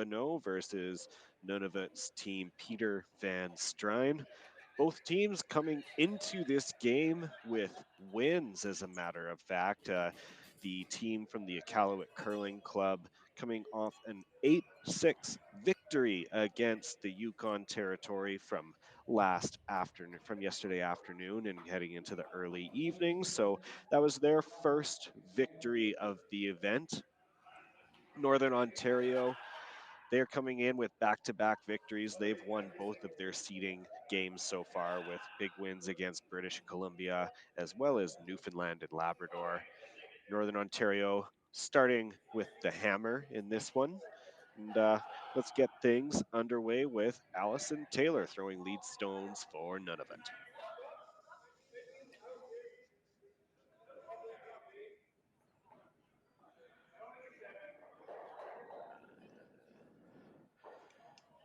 Bonneau versus Nunavut's team Peter Van Strijn. Both teams coming into this game with wins, as a matter of fact. The team from the Iqaluit Curling Club coming off an 8-6 victory against the Yukon Territory from yesterday afternoon and heading into the early evening. So that was their first victory of the event. Northern Ontario, they're coming in with back-to-back victories. They've won both of their seeding games so far with big wins against British Columbia as well as Newfoundland and Labrador. Northern Ontario starting with the hammer in this one. And let's get things underway with Allison Taylor throwing lead stones for Nunavut.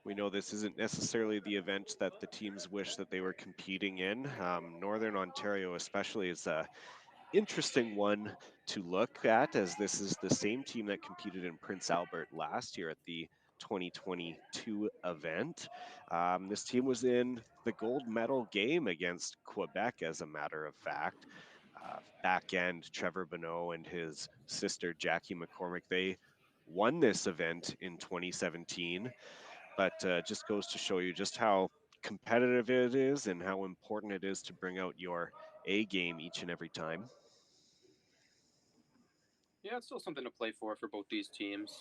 We know this isn't necessarily the event that the teams wish that they were competing in. Northern Ontario especially is a interesting one to look at, as this is the same team that competed in Prince Albert last year at the 2022 event. This team was in the gold medal game against Quebec, as a matter of fact. Back end, Trevor Bonneau and his sister Jackie McCormick, they won this event in 2017, but just goes to show you just how competitive it is and how important it is to bring out your A game each and every time. Yeah, it's still something to play for both these teams.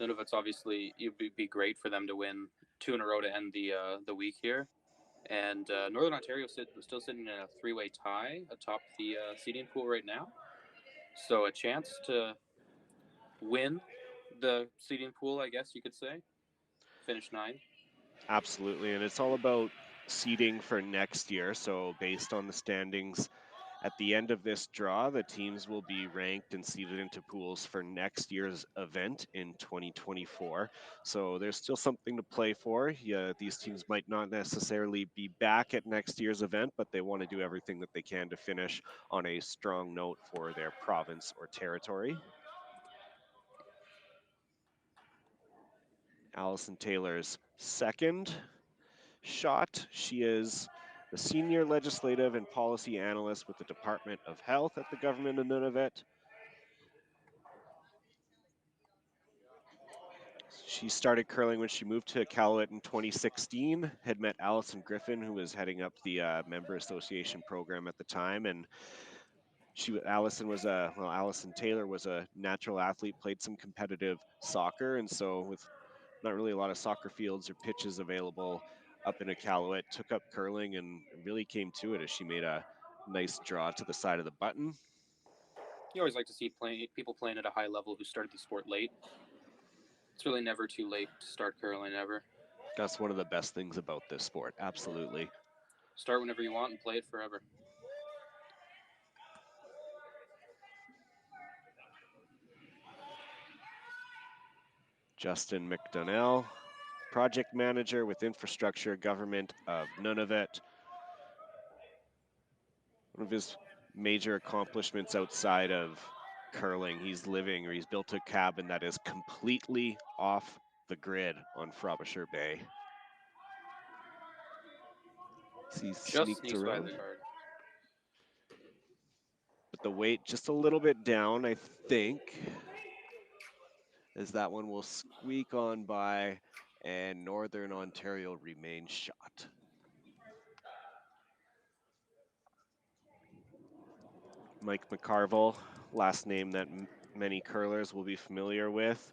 Nunavut's obviously, it'd be great for them to win 2 in a row to end the week here. And Northern Ontario still sitting in a 3-way tie atop the seeding pool right now. So a chance to win the seeding pool, I guess you could say. Finish 9. Absolutely, and it's all about seeding for next year. So based on the standings at the end of this draw, the teams will be ranked and seeded into pools for next year's event in 2024. So there's still something to play for. Yeah, these teams might not necessarily be back at next year's event, but they want to do everything that they can to finish on a strong note for their province or territory. Allison Taylor's second shot. She is the Senior Legislative and Policy Analyst with the Department of Health at the Government of Nunavut. She started curling when she moved to Iqaluit in 2016, had met Allison Griffin, who was heading up the member association program at the time. And Allison Taylor was a natural athlete, played some competitive soccer. And so with not really a lot of soccer fields or pitches available up in Iqaluit, took up curling and really came to it as she made a nice draw to the side of the button. You always like to see people playing at a high level who started the sport late. It's really never too late to start curling, ever. That's one of the best things about this sport. Absolutely. Start whenever you want and play it forever. Justin McDonnell, project manager with Infrastructure Government of Nunavut. One of his major accomplishments outside of curling, he's built a cabin that is completely off the grid on Frobisher Bay. He Just sneaked sneaks by around, the guard. but the weight just a little bit down, I think, as that one will squeak on by, and Northern Ontario remains shot. Mike McCarville, last name that many curlers will be familiar with.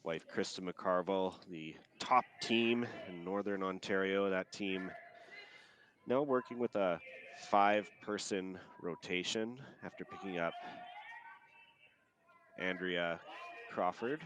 Wife Krista McCarville, the top team in Northern Ontario. That team now working with a 5-person rotation after picking up Andrea Crawford.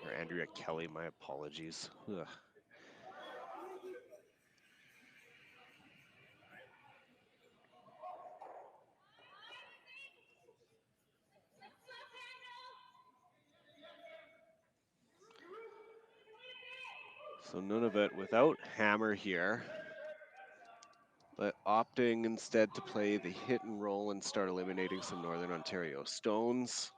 Or Andrea Kelly, my apologies. Ugh. So Nunavut without Hammer here, but opting instead to play the hit and roll and start eliminating some Northern Ontario stones.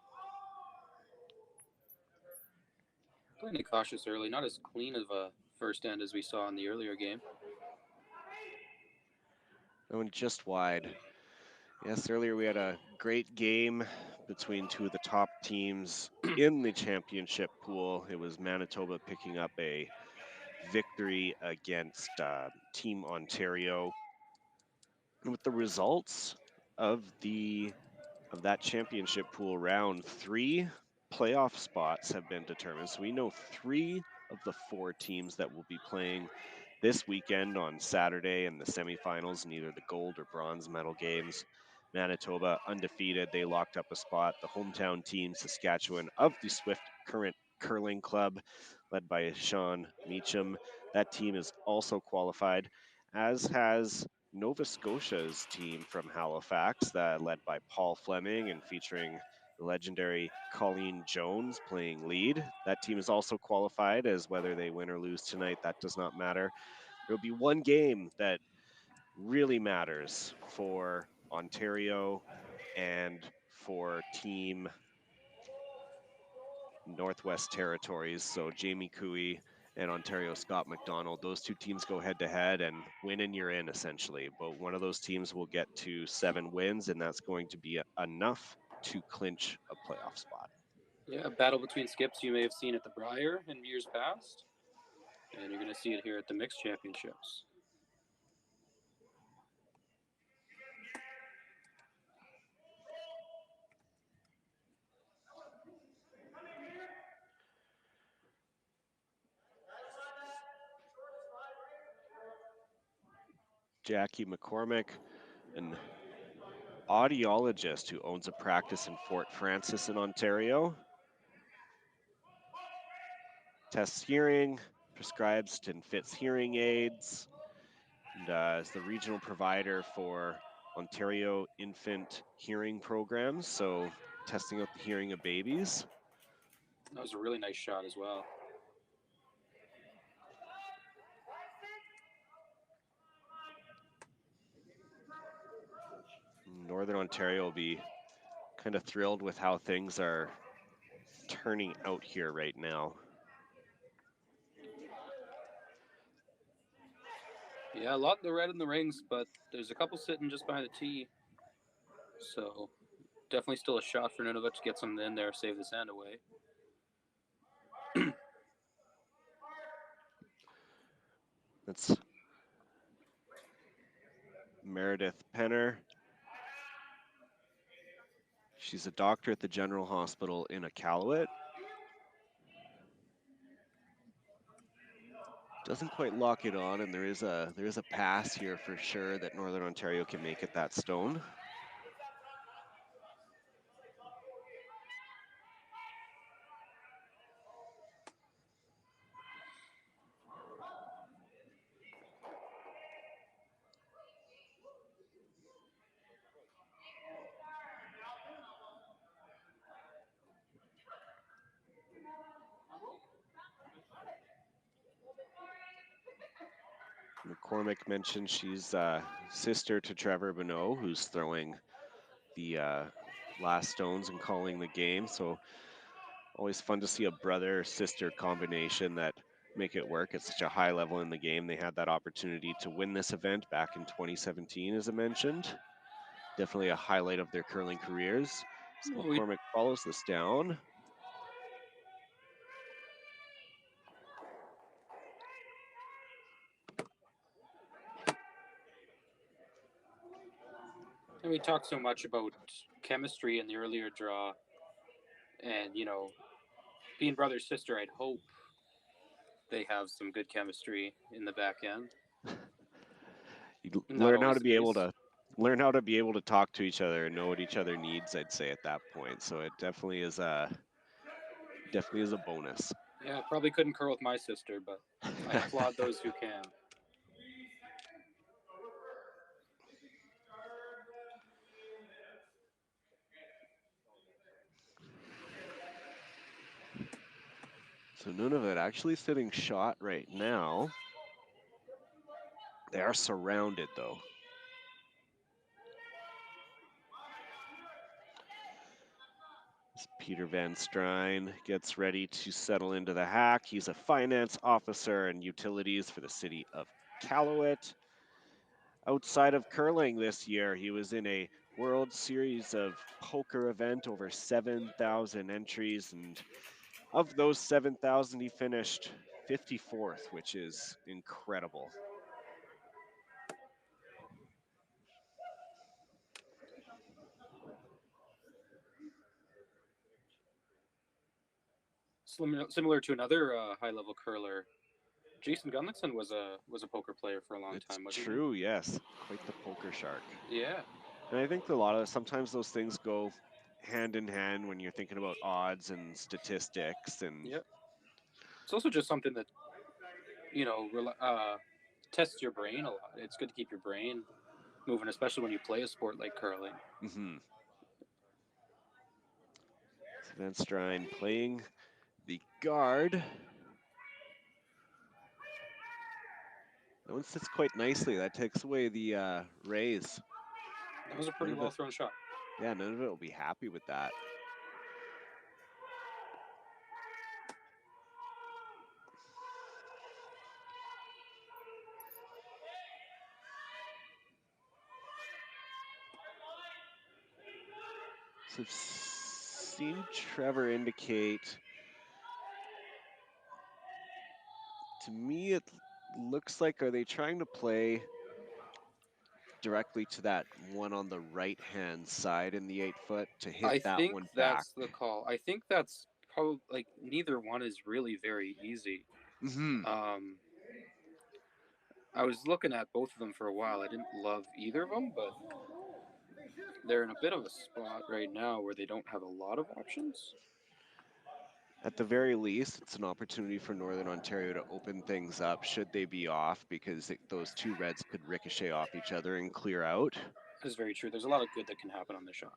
Playing it cautious early, not as clean of a first end as we saw in the earlier game. Going just wide. Yes, earlier we had a great game between two of the top teams in the championship pool. It was Manitoba picking up a victory against Team Ontario. And with the results of that championship pool round, 3 playoff spots have been determined. So we know 3 of the 4 teams that will be playing this weekend on Saturday in the semifinals in either the gold or bronze medal games. Manitoba undefeated, they locked up a spot. The hometown team, Saskatchewan, of the Swift Current Curling Club, led by Sean Meacham. That team is also qualified, as has Nova Scotia's team from Halifax, that led by Paul Fleming and featuring the legendary Colleen Jones playing lead. That team is also qualified, as whether they win or lose tonight, that does not matter. There will be one game that really matters for Ontario and for Team Northwest Territories. So Jamie Cooey and Ontario Scott McDonald, those 2 teams go head to head, and win and you're in essentially. But one of those teams will get to 7 wins, and that's going to be enough to clinch a playoff spot. Yeah, a battle between skips you may have seen at the Brier in years past, and you're going to see it here at the Mixed Championships. Jackie McCormick, an audiologist who owns a practice in Fort Francis in Ontario, tests hearing, prescribes and fits hearing aids, and is the regional provider for Ontario Infant Hearing Programs, so testing out the hearing of babies. That was a really nice shot as well. Northern Ontario will be kind of thrilled with how things are turning out here right now. Yeah, a lot of the red in the rings, but there's a couple sitting just behind the tee. So definitely still a shot for Nunavut to get something in there, save the sand away. That's Meredith Penner. She's a doctor at the General Hospital in Iqaluit. Doesn't quite lock it on, and there is a pass here for sure that Northern Ontario can make it that stone. McCormick mentioned she's sister to Trevor Bonneau, who's throwing the last stones and calling the game. So always fun to see a brother-sister combination that make it work at such a high level in the game. They had that opportunity to win this event back in 2017, as I mentioned. Definitely a highlight of their curling careers. So McCormick follows this down. And we talked so much about chemistry in the earlier draw, and being brother sister, I'd hope they have some good chemistry in the back end. You Not learn how always to the be able case. to talk to each other and know what each other needs, I'd say, at that point. So it definitely is a bonus. Yeah, probably couldn't curl with my sister, but I applaud those who can. So Nunavut actually sitting shot right now. They are surrounded though. As Peter Van Strijn gets ready to settle into the hack. He's a finance officer and utilities for the city of Callowit. Outside of curling this year, he was in a World Series of Poker event, over 7,000 entries, and of those 7,000, he finished 54th, which is incredible. Similar to another high-level curler, Jason Gunlickson was a poker player for a long It's time, wasn't true, yes. Quite the poker shark. he? Yeah. And I think a lot of sometimes those things go hand in hand when you're thinking about odds and statistics and Yep. It's also just something that tests your brain a lot. It's good to keep your brain moving, especially when you play a sport like curling. mm-hmm. So Van Strijn playing the guard. That one sits quite nicely. That takes away the raise. That was a pretty well thrown shot. Yeah, Nunavut will be happy with that. So I've seen Trevor indicate, to me it looks like, are they trying to play directly to that one on the right hand side in the 8 foot to hit I that think one back? that's the call. I think that's probably like neither one is really very easy. Mm-hmm. I was looking at both of them for a while. I didn't love either of them, but they're in a bit of a spot right now where they don't have a lot of options. At the very least, it's an opportunity for Northern Ontario to open things up should they be off, because those two reds could ricochet off each other and clear out. That's very true. There's a lot of good that can happen on this shot.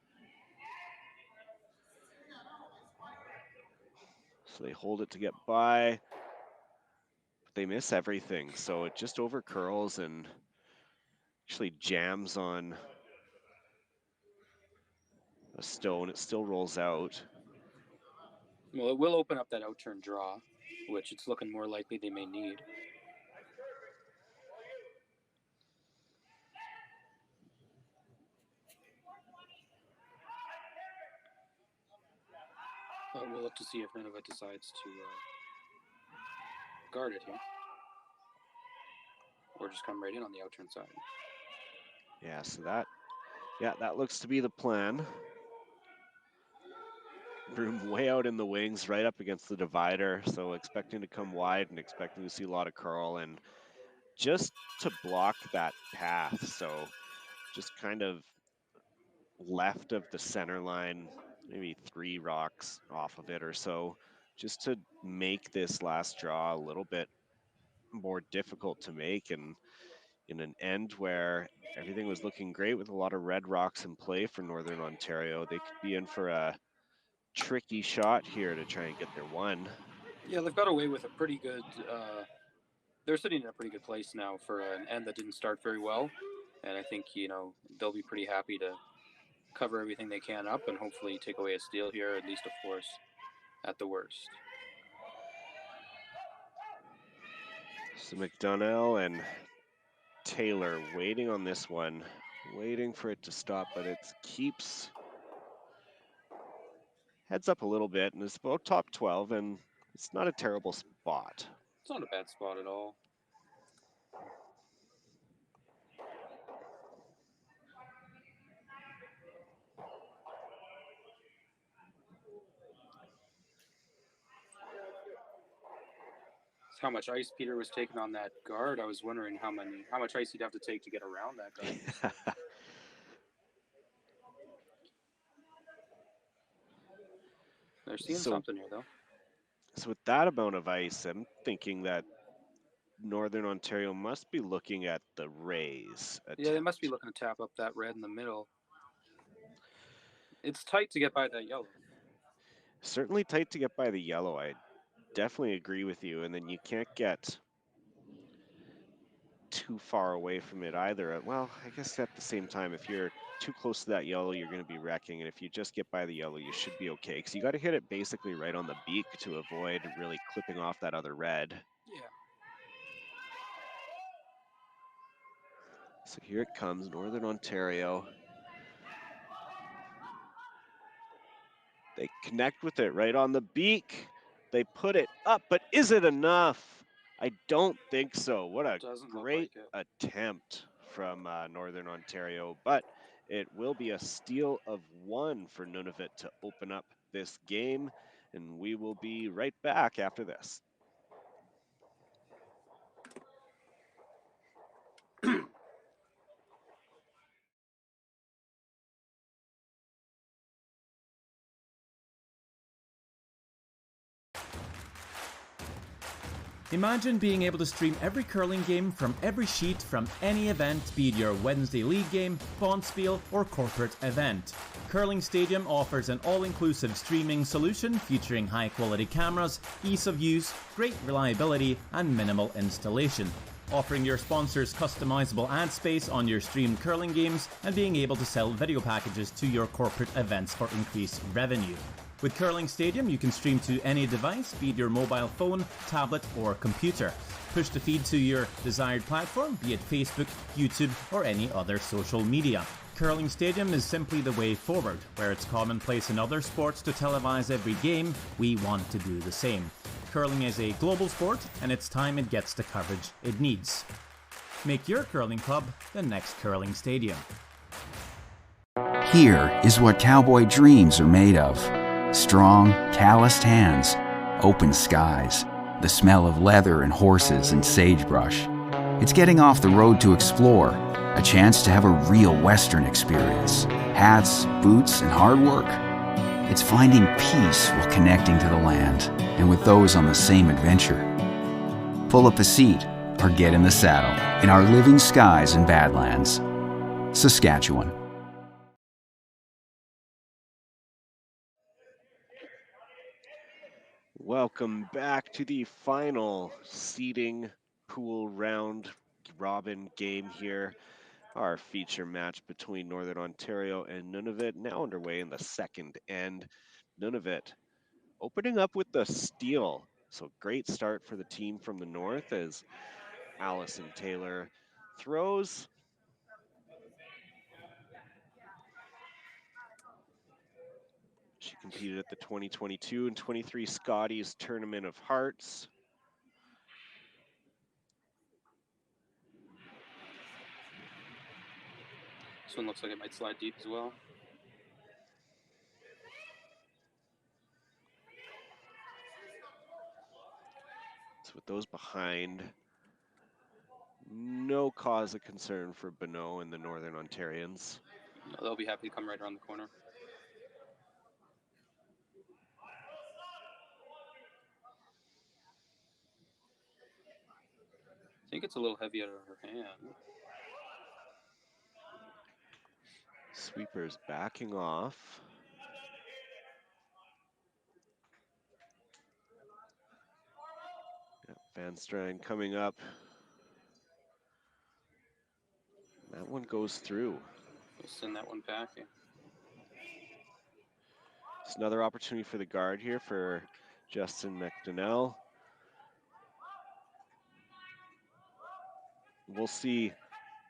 So they hold it to get by, but they miss everything. So it just over curls and actually jams on a stone. It still rolls out. Well, it will open up that outturn draw, which it's looking more likely they may need. We'll look to see if Nunavut decides to guard it here. Or just come right in on the outturn side. Yeah, so that looks to be the plan. Broom way out in the wings, right up against the divider. So expecting to come wide and expecting to see a lot of curl and just to block that path. So just kind of left of the center line, maybe 3 rocks off of it or so, just to make this last draw a little bit more difficult to make. And in an end where everything was looking great with a lot of red rocks in play for Northern Ontario, they could be in for a tricky shot here to try and get their one. Yeah, they've got away with a pretty good. They're sitting in a pretty good place now for an end that didn't start very well, and I think they'll be pretty happy to cover everything they can up and hopefully take away a steal here, at least a force, at the worst. So McDonnell and Taylor waiting on this one, waiting for it to stop, but it keeps heads up a little bit, and it's about top 12, and it's not a terrible spot. It's not a bad spot at all. How much ice Peter was taking on that guard. I was wondering how much ice he'd have to take to get around that guard. They're seeing something here, though. So with that amount of ice, I'm thinking that Northern Ontario must be looking at the raise attempt. Yeah, they must be looking to tap up that red in the middle. It's tight to get by that yellow. Certainly tight to get by the yellow. I definitely agree with you. And then you can't get too far away from it either. Well, I guess at the same time, if you're too close to that yellow, you're going to be wrecking. And if you just get by the yellow, you should be okay. Because you got to hit it basically right on the beak to avoid really clipping off that other red. Yeah. So here it comes, Northern Ontario. They connect with it right on the beak. They put it up, but is it enough? I don't think so. What a Doesn't look great like it. attempt from Northern Ontario, but it will be a steal of 1 for Nunavut to open up this game, and we will be right back after this. Imagine being able to stream every curling game from every sheet from any event, be it your Wednesday league game, bonspiel, or corporate event. Curling Stadium offers an all-inclusive streaming solution featuring high-quality cameras, ease of use, great reliability, and minimal installation. Offering your sponsors customizable ad space on your streamed curling games and being able to sell video packages to your corporate events for increased revenue. With Curling Stadium, you can stream to any device, be it your mobile phone, tablet, or computer. Push the feed to your desired platform, be it Facebook, YouTube, or any other social media. Curling Stadium is simply the way forward. Where it's commonplace in other sports to televise every game, we want to do the same. Curling is a global sport, and it's time it gets the coverage it needs. Make your curling club the next Curling Stadium. Here is what cowboy dreams are made of. Strong, calloused hands, open skies, the smell of leather and horses and sagebrush. It's getting off the road to explore, a chance to have a real Western experience. Hats, boots, and hard work. It's finding peace while connecting to the land and with those on the same adventure. Pull up a seat or get in the saddle in our living skies and Badlands. Saskatchewan. Welcome back to the final seeding pool round robin game here. Our feature match between Northern Ontario and Nunavut now underway in the second end. Nunavut opening up with the steal. So great start for the team from the north as Allison Taylor throws. She competed at the 2022 and 23 Scotties Tournament of Hearts. This one looks like it might slide deep as well. So with those behind, no cause of concern for Bonneau and the Northern Ontarians. No, they'll be happy to come right around the corner. I think it's a little heavy out of her hand. Sweepers backing off. Yep, Van Strand coming up. That one goes through. We'll send that one packing. It's another opportunity for the guard here for Justin McDonnell. We'll see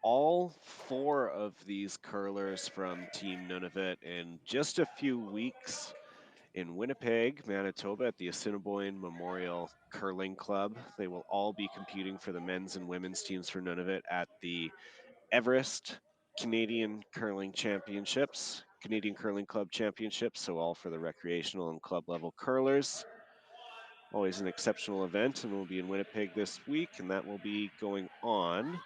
all 4 of these curlers from Team Nunavut in just a few weeks in Winnipeg, Manitoba at the Assiniboine Memorial Curling Club. They will all be competing for the men's and women's teams for Nunavut at the Everest Canadian Curling Championships, Canadian Curling Club Championships, so all for the recreational and club level curlers. Always an exceptional event, and we'll be in Winnipeg this week, and that will be going on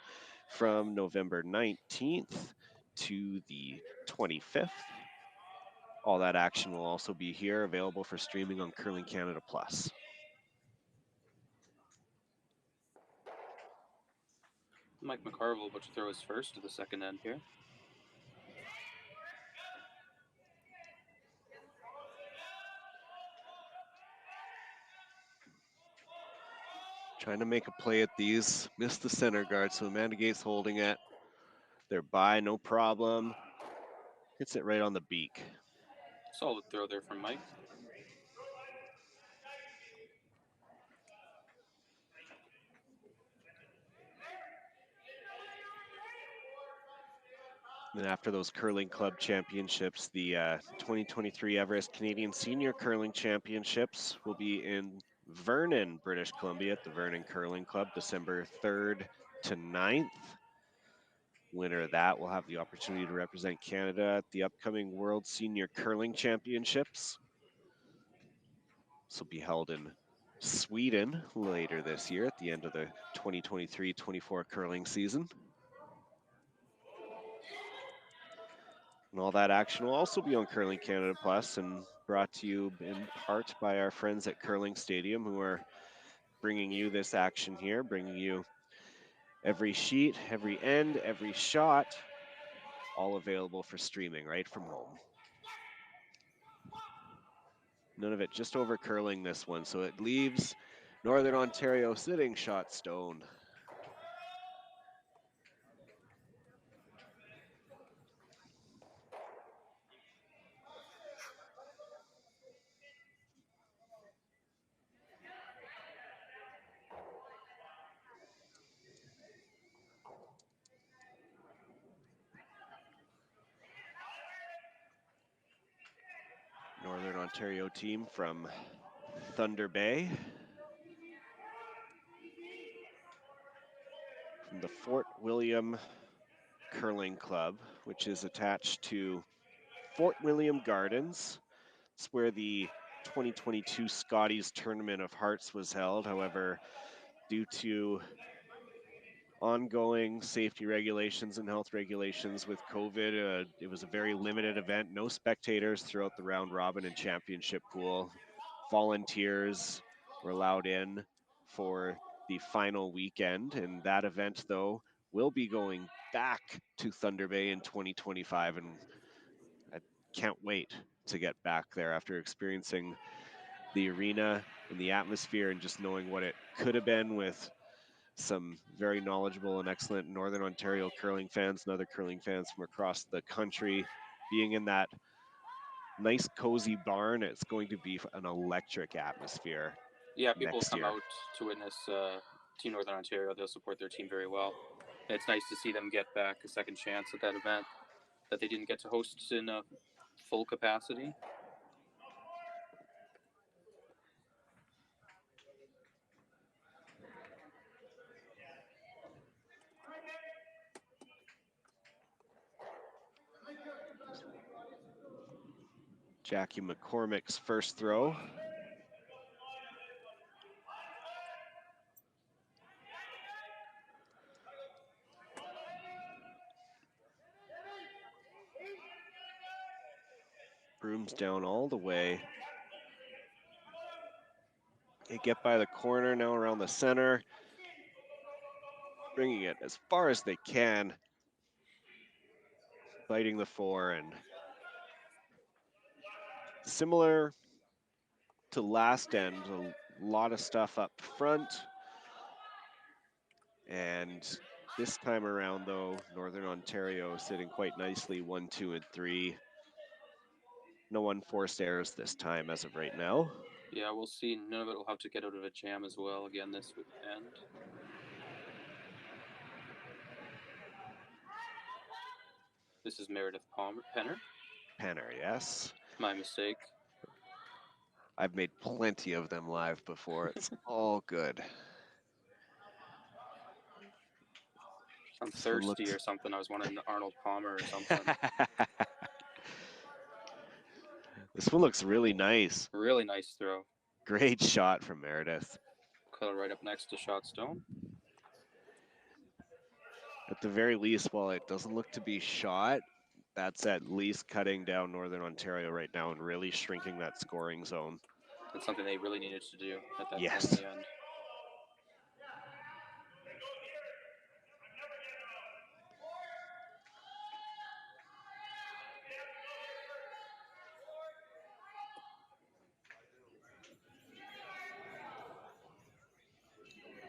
from November 19th to the 25th. All that action will also be here, available for streaming on Curling Canada Plus. Mike McCarville about to throw his first to the second end here. Trying to make a play at these. Missed the center guard, so Amanda Gates holding it. They're by, no problem. Hits it right on the beak. Solid throw there from Mike. And after those curling club championships, the 2023 Everest Canadian Senior Curling Championships will be in Vernon, British Columbia at the Vernon Curling Club, December 3rd to 9th. Winner of that will have the opportunity to represent Canada at the upcoming World Senior Curling Championships. This will be held in Sweden later this year at the end of the 2023-24 curling season. And all that action will also be on Curling Canada Plus and brought to you in part by our friends at Curling Stadium, who are bringing you this action here, bringing you every sheet, every end, every shot, all available for streaming right from home. None of it just over curling this one, so it leaves Northern Ontario sitting shot stone. Northern Ontario team from Thunder Bay. From the Fort William Curling Club, which is attached to Fort William Gardens. It's where the 2022 Scotties Tournament of Hearts was held. However, due to ongoing safety regulations and health regulations with COVID, it was a very limited event. No spectators throughout the round robin and championship pool. Volunteers were allowed in for the final weekend, and that event, though, will be going back to Thunder Bay in 2025, and I can't wait to get back there after experiencing the arena and the atmosphere and just knowing what it could have been with some very knowledgeable and excellent Northern Ontario curling fans and other curling fans from across the country being in that nice cozy barn. It's going to be an electric atmosphere. Yeah, people next come year. out to witness Team Northern Ontario. They'll support their team very well. And it's nice to see them get back a second chance at that event that they didn't get to host in full capacity. Jackie McCormick's first throw. Brooms down all the way. They get by the corner, now around the center. Bringing it as far as they can. Biting the four, and similar to last end, a lot of stuff up front. And this time around, though, Northern Ontario sitting quite nicely, 1, 2, and 3. No unforced errors this time as of right now. Yeah, we'll see. None of it will have to get out of a jam as well again this end. This is Meredith Penner. Penner, yes. My mistake. I've made plenty of them live before. It's all good. I'm thirsty or something. I was wanting Arnold Palmer or something. This one looks really nice. Really nice throw. Great shot from Meredith. Cut right up next to Shot Stone. At the very least, while it doesn't look to be shot, that's at least cutting down Northern Ontario right now and really shrinking that scoring zone. That's something they really needed to do at that point Yes. in the end.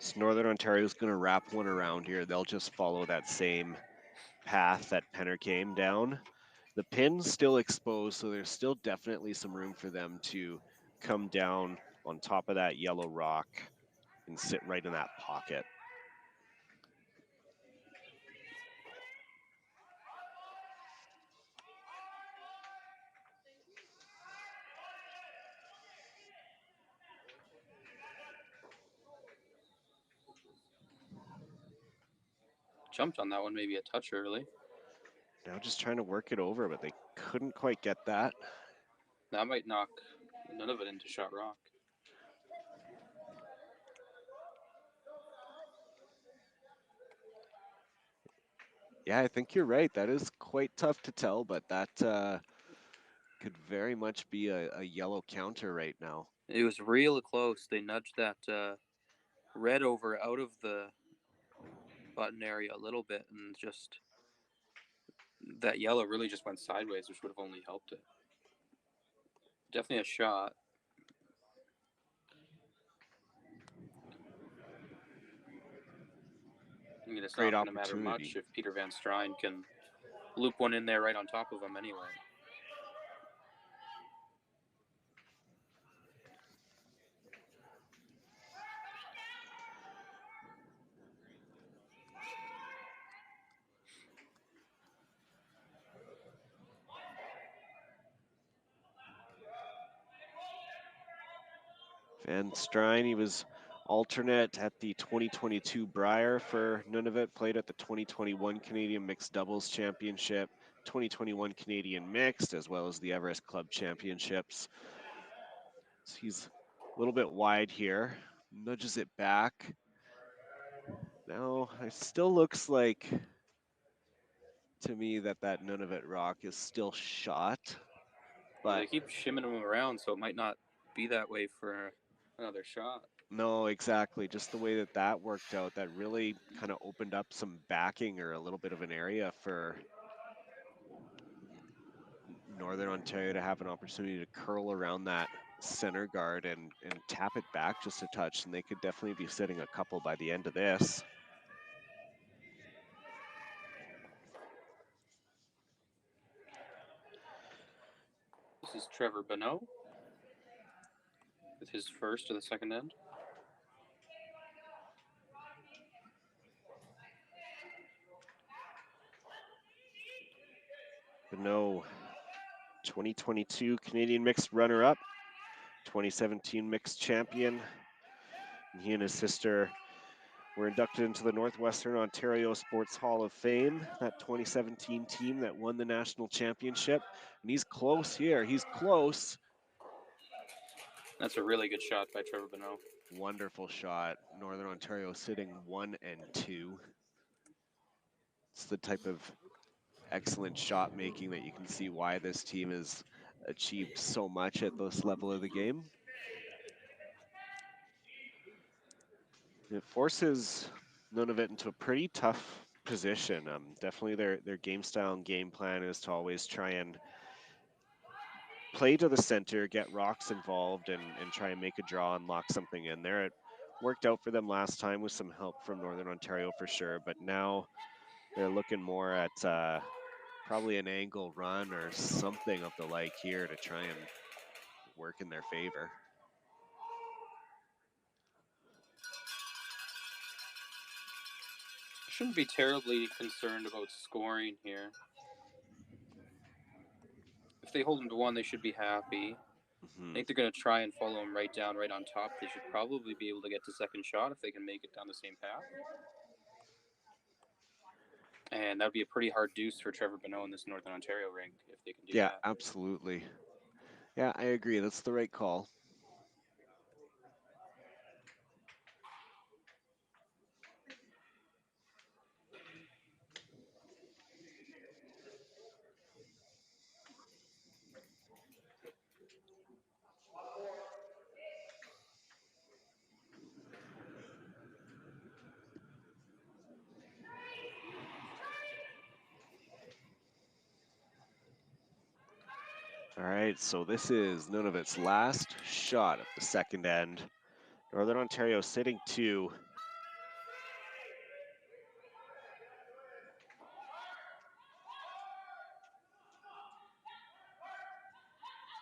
So Northern Ontario is going to wrap one around here. They'll just follow that same path that Penner came down. The pin's still exposed, so there's still definitely some room for them to come down on top of that yellow rock and sit right in that pocket. Jumped on that one, maybe a touch early. Now just trying to work it over, but they couldn't quite get that. That might knock Nunavut into shot rock. Yeah, I think you're right. That is quite tough to tell, but that could very much be a yellow counter right now. It was real close. They nudged that red over out of the button area a little bit, and just that yellow really just went sideways, which would have only helped it. Definitely a shot. I mean, it's Great not going to matter opportunity. much if Peter Van Strijn can loop one in there right on top of him anyway. Van Strijn, he was alternate at the 2022 Brier for Nunavut, played at the 2021 Canadian Mixed Doubles Championship, 2021 Canadian Mixed, as well as the Everest Club Championships. So he's a little bit wide here, nudges it back. Now, it still looks like to me that Nunavut rock is still shot, Well, but they keep shimming him around, so it might not be that way for another shot. no, exactly. Just the way that worked out, that really kind of opened up some backing or a little bit of an area for Northern Ontario to have an opportunity to curl around that center guard and tap it back just a touch, and they could definitely be sitting a couple by the end of this. This is Trevor Bonneau with his first to the second end. Bonneau, 2022 Canadian Mixed runner-up, 2017 Mixed champion. And he and his sister were inducted into the Northwestern Ontario Sports Hall of Fame, that 2017 team that won the national championship. And he's close here. He's close. That's a really good shot by Trevor Bonneau. Wonderful shot. Northern Ontario sitting 1 and 2. It's the type of excellent shot making that you can see why this team has achieved so much at this level of the game. It forces Nunavut into a pretty tough position. Definitely their game style and game plan is to always try and play to the center, get rocks involved, and try and make a draw and lock something in there. It worked out for them last time with some help from Northern Ontario for sure, but now they're looking more at probably an angle run or something of the like here to try and work in their favor. Shouldn't be terribly concerned about scoring here. If they hold them to 1, they should be happy. I think they're going to try and follow him right down, right on top. They should probably be able to get to second shot if they can make it down the same path. And that would be a pretty hard deuce for Trevor Bonneau in this Northern Ontario rink if they can do that. Yeah, absolutely. Yeah, I agree. That's the right call. All right, so this is Nunavut's last shot of the second end. Northern Ontario sitting 2.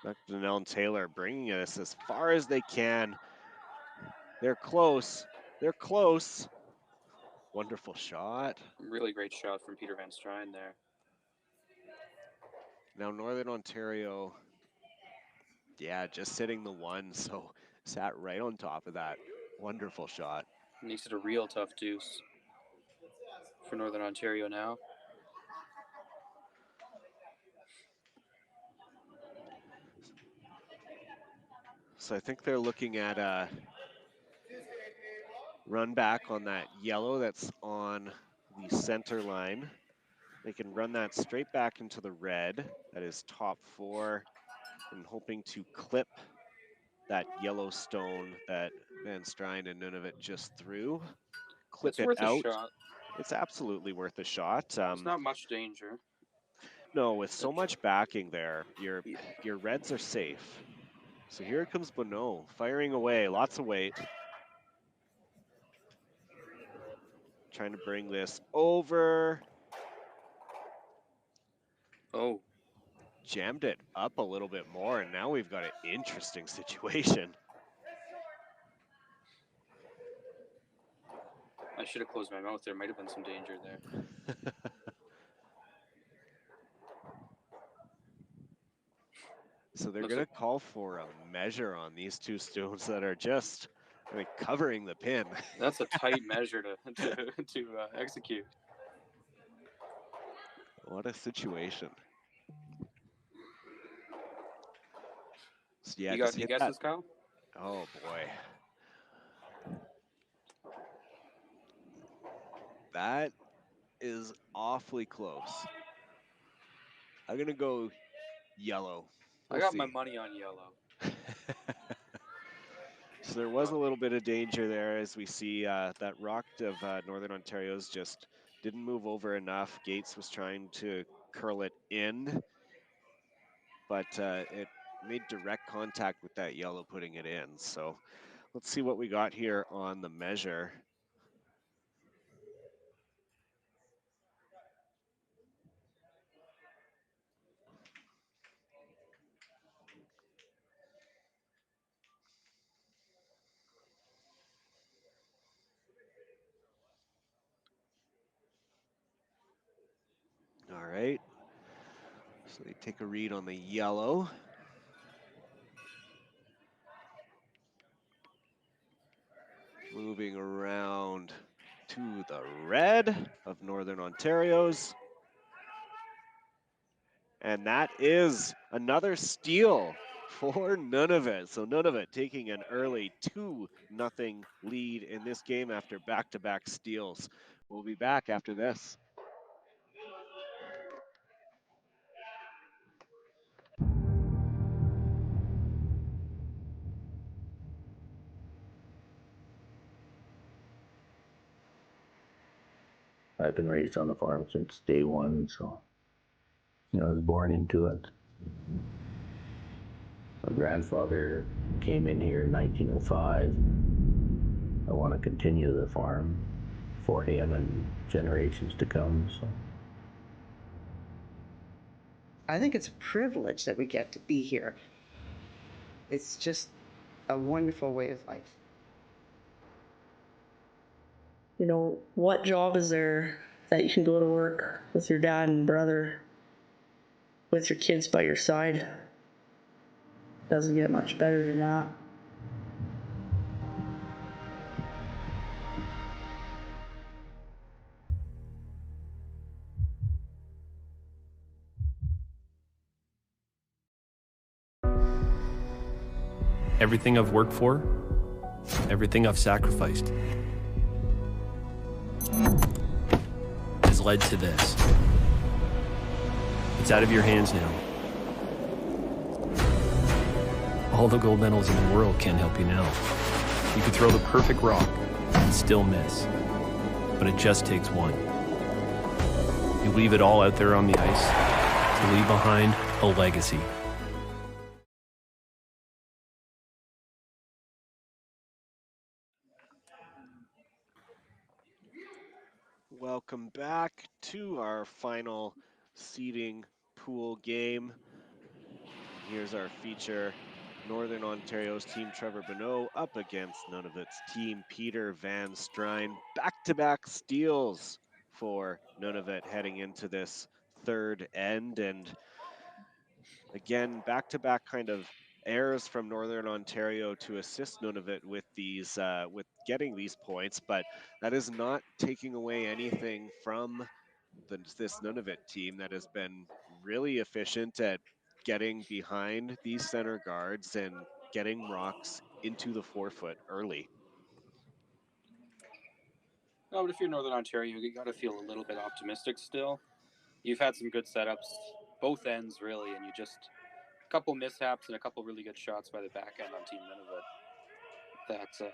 Macdonnell and Taylor bringing us as far as they can. They're close. They're close. Wonderful shot. Really great shot from Peter Van Strijn there. Now Northern Ontario, yeah, just sitting the one, so sat right on top of that. Wonderful shot. Makes it a real tough deuce for Northern Ontario now. So I think they're looking at a run back on that yellow that's on the center line. They can run that straight back into the red. That is top 4, and hoping to clip that yellow stone that Van Strijn and Nunavut just threw. Clip It's it worth a out. shot. It's absolutely worth a shot. There's not much danger. No, with so much backing there, your Reds are safe. So here comes Bonneau, firing away, lots of weight. Trying to bring this over. Oh, Jammed it up a little bit more, and now we've got an interesting situation. I should have closed my mouth. There might have been some danger there. So they're going to call for a measure on these two stones that are just, I mean, covering the pin. That's a tight measure to execute. What a situation. So yeah, You just got any hit guesses, that. Kyle? Oh boy. That is awfully close. I'm going to go yellow. I got my money on yellow. So there was a little bit of danger there, as we see that rock of Northern Ontario's just didn't move over enough. Gates was trying to curl it in, but it made direct contact with that yellow, putting it in. So let's see what we got here on the measure. All right. So they take a read on the yellow. Moving around to the red of Northern Ontario's. And that is another steal for Nunavut. So Nunavut taking an early 2-0 lead in this game after back-to-back steals. We'll be back after this. I've been raised on the farm since day one, so I was born into it. My grandfather came in here in 1905. I want to continue the farm for him and generations to come. So I think it's a privilege that we get to be here. It's just a wonderful way of life. What job is there that you can go to work with your dad and brother, with your kids by your side? Doesn't get much better than that. Everything I've worked for, everything I've sacrificed, has led to this. It's out of your hands now. All the gold medals in the world can't help you now. You could throw the perfect rock and still miss, but it just takes one. You leave it all out there on the ice to leave behind a legacy. Welcome back to our final seeding pool game. Here's our feature. Northern Ontario's team Trevor Bonneau up against Nunavut's team Peter Van Strijn. Back-to-back steals for Nunavut heading into this third end. And again, back-to-back kind of errors from Northern Ontario to assist Nunavut with these, with getting these points, but that is not taking away anything from this Nunavut team that has been really efficient at getting behind these center guards and getting rocks into the forefoot early. No, but if you're Northern Ontario, you got to feel a little bit optimistic still. You've had some good setups, both ends really, and you just a couple mishaps and a couple really good shots by the back end on Team Nunavut that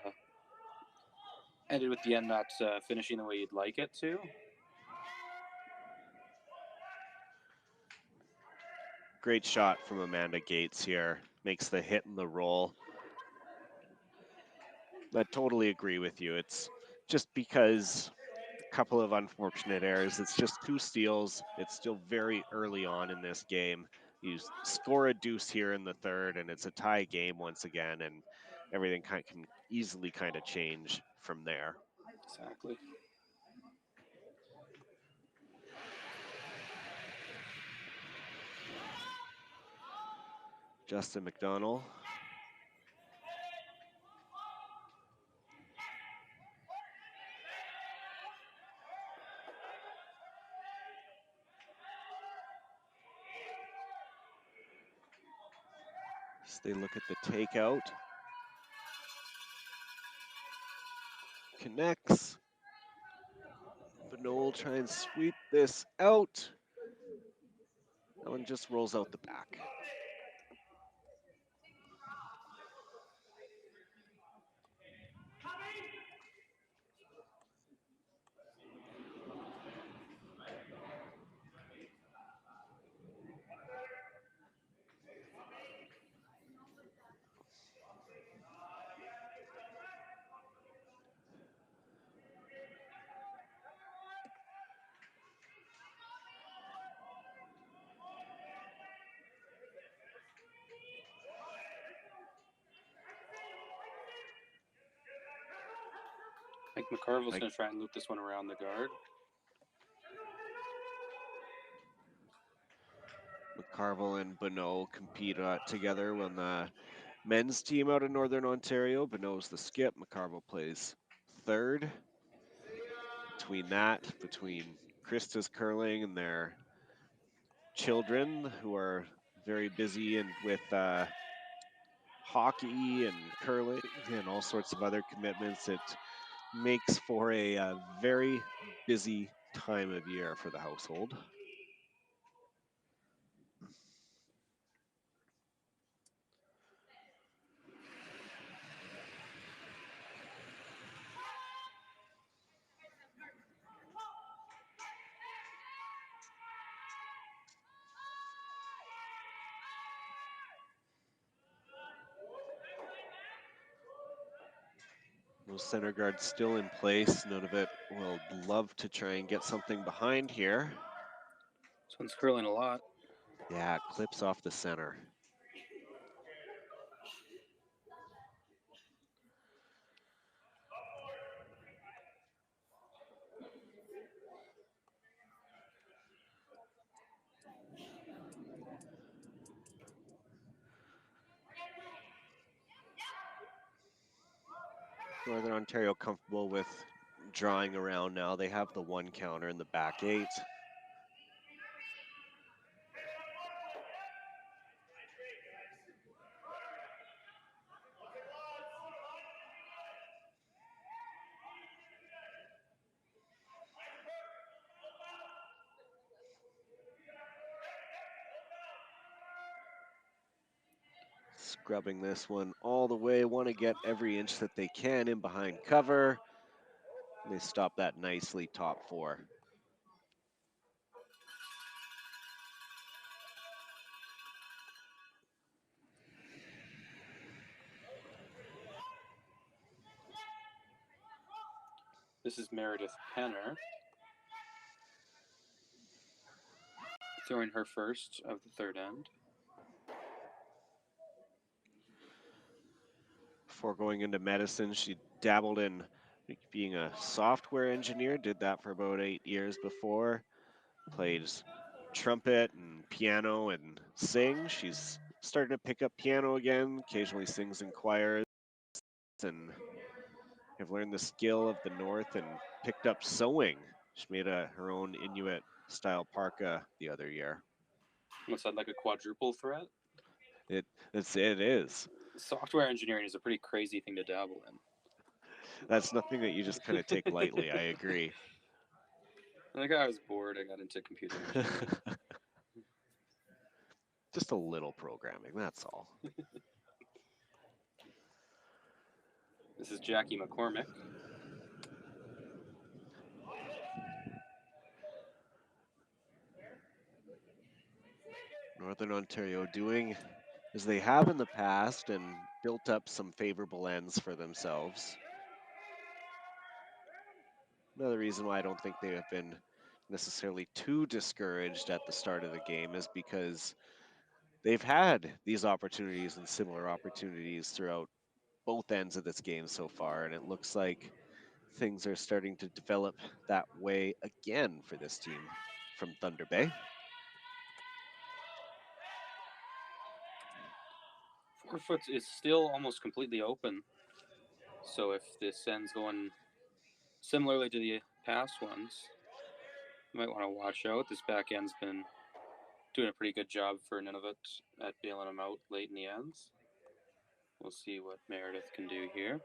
ended with the end not finishing the way you'd like it to. Great shot from Amanda Gates here. Makes the hit and the roll. I totally agree with you. It's just because a couple of unfortunate errors. It's just 2 steals. It's still very early on in this game. You score a deuce here in the third, and it's a tie game once again, and everything can easily kind of change from there. Exactly. Justin McDonald. As they look at the takeout. Connects. Bonneau will try and sweep this out. That one just rolls out the back. I think McCarville's going to try and loop this one around the guard. McCarville and Bonneau compete together when the men's team out of Northern Ontario. Bonneau's the skip. McCarville plays third. Between Krista's curling and their children, who are very busy and with hockey and curling and all sorts of other commitments, it makes for a very busy time of year for the household. Those center guards still in place. Nunavut will love to try and get something behind here. This one's curling a lot. Yeah, it clips off the center. Northern Ontario comfortable with drawing around now. They have the 1 counter in the back 8. Scrubbing this one all the way. Want to get every inch that they can in behind cover. And they stop that nicely, top 4. This is Meredith Penner throwing her first of the third end. before going into medicine. She dabbled in being a software engineer, did that for about 8 years before. Plays trumpet and piano and sings. She's starting to pick up piano again, occasionally sings in choirs, and have learned the skill of the North and picked up sewing. She made her own Inuit style parka the other year. What's that, like a quadruple threat? It is. Software engineering is a pretty crazy thing to dabble in. That's nothing that you just kind of take lightly. I agree. I think I was bored. I got into computer engineering. Just a little programming, that's all. This is Jackie McCormick. Northern Ontario doing as they have in the past and built up some favorable ends for themselves. Another reason why I don't think they have been necessarily too discouraged at the start of the game is because they've had these opportunities and similar opportunities throughout both ends of this game so far, and it looks like things are starting to develop that way again for this team from Thunder Bay. Forefoot is still almost completely open. So if this end's going similarly to the past ones, you might want to watch out. This back end's been doing a pretty good job for Nunavut at bailing them out late in the ends. We'll see what Meredith can do here.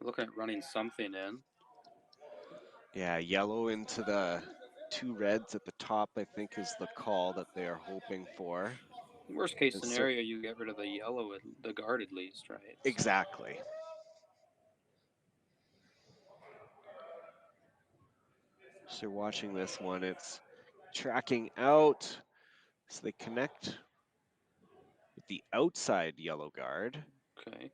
Looking at running something in. Yeah, yellow into the 2 reds at the top, I think, is the call that they are hoping for. Worst case scenario, you get rid of the yellow, the guard at least, right? Exactly. So you're watching this one, it's tracking out. So they connect with the outside yellow guard. Okay.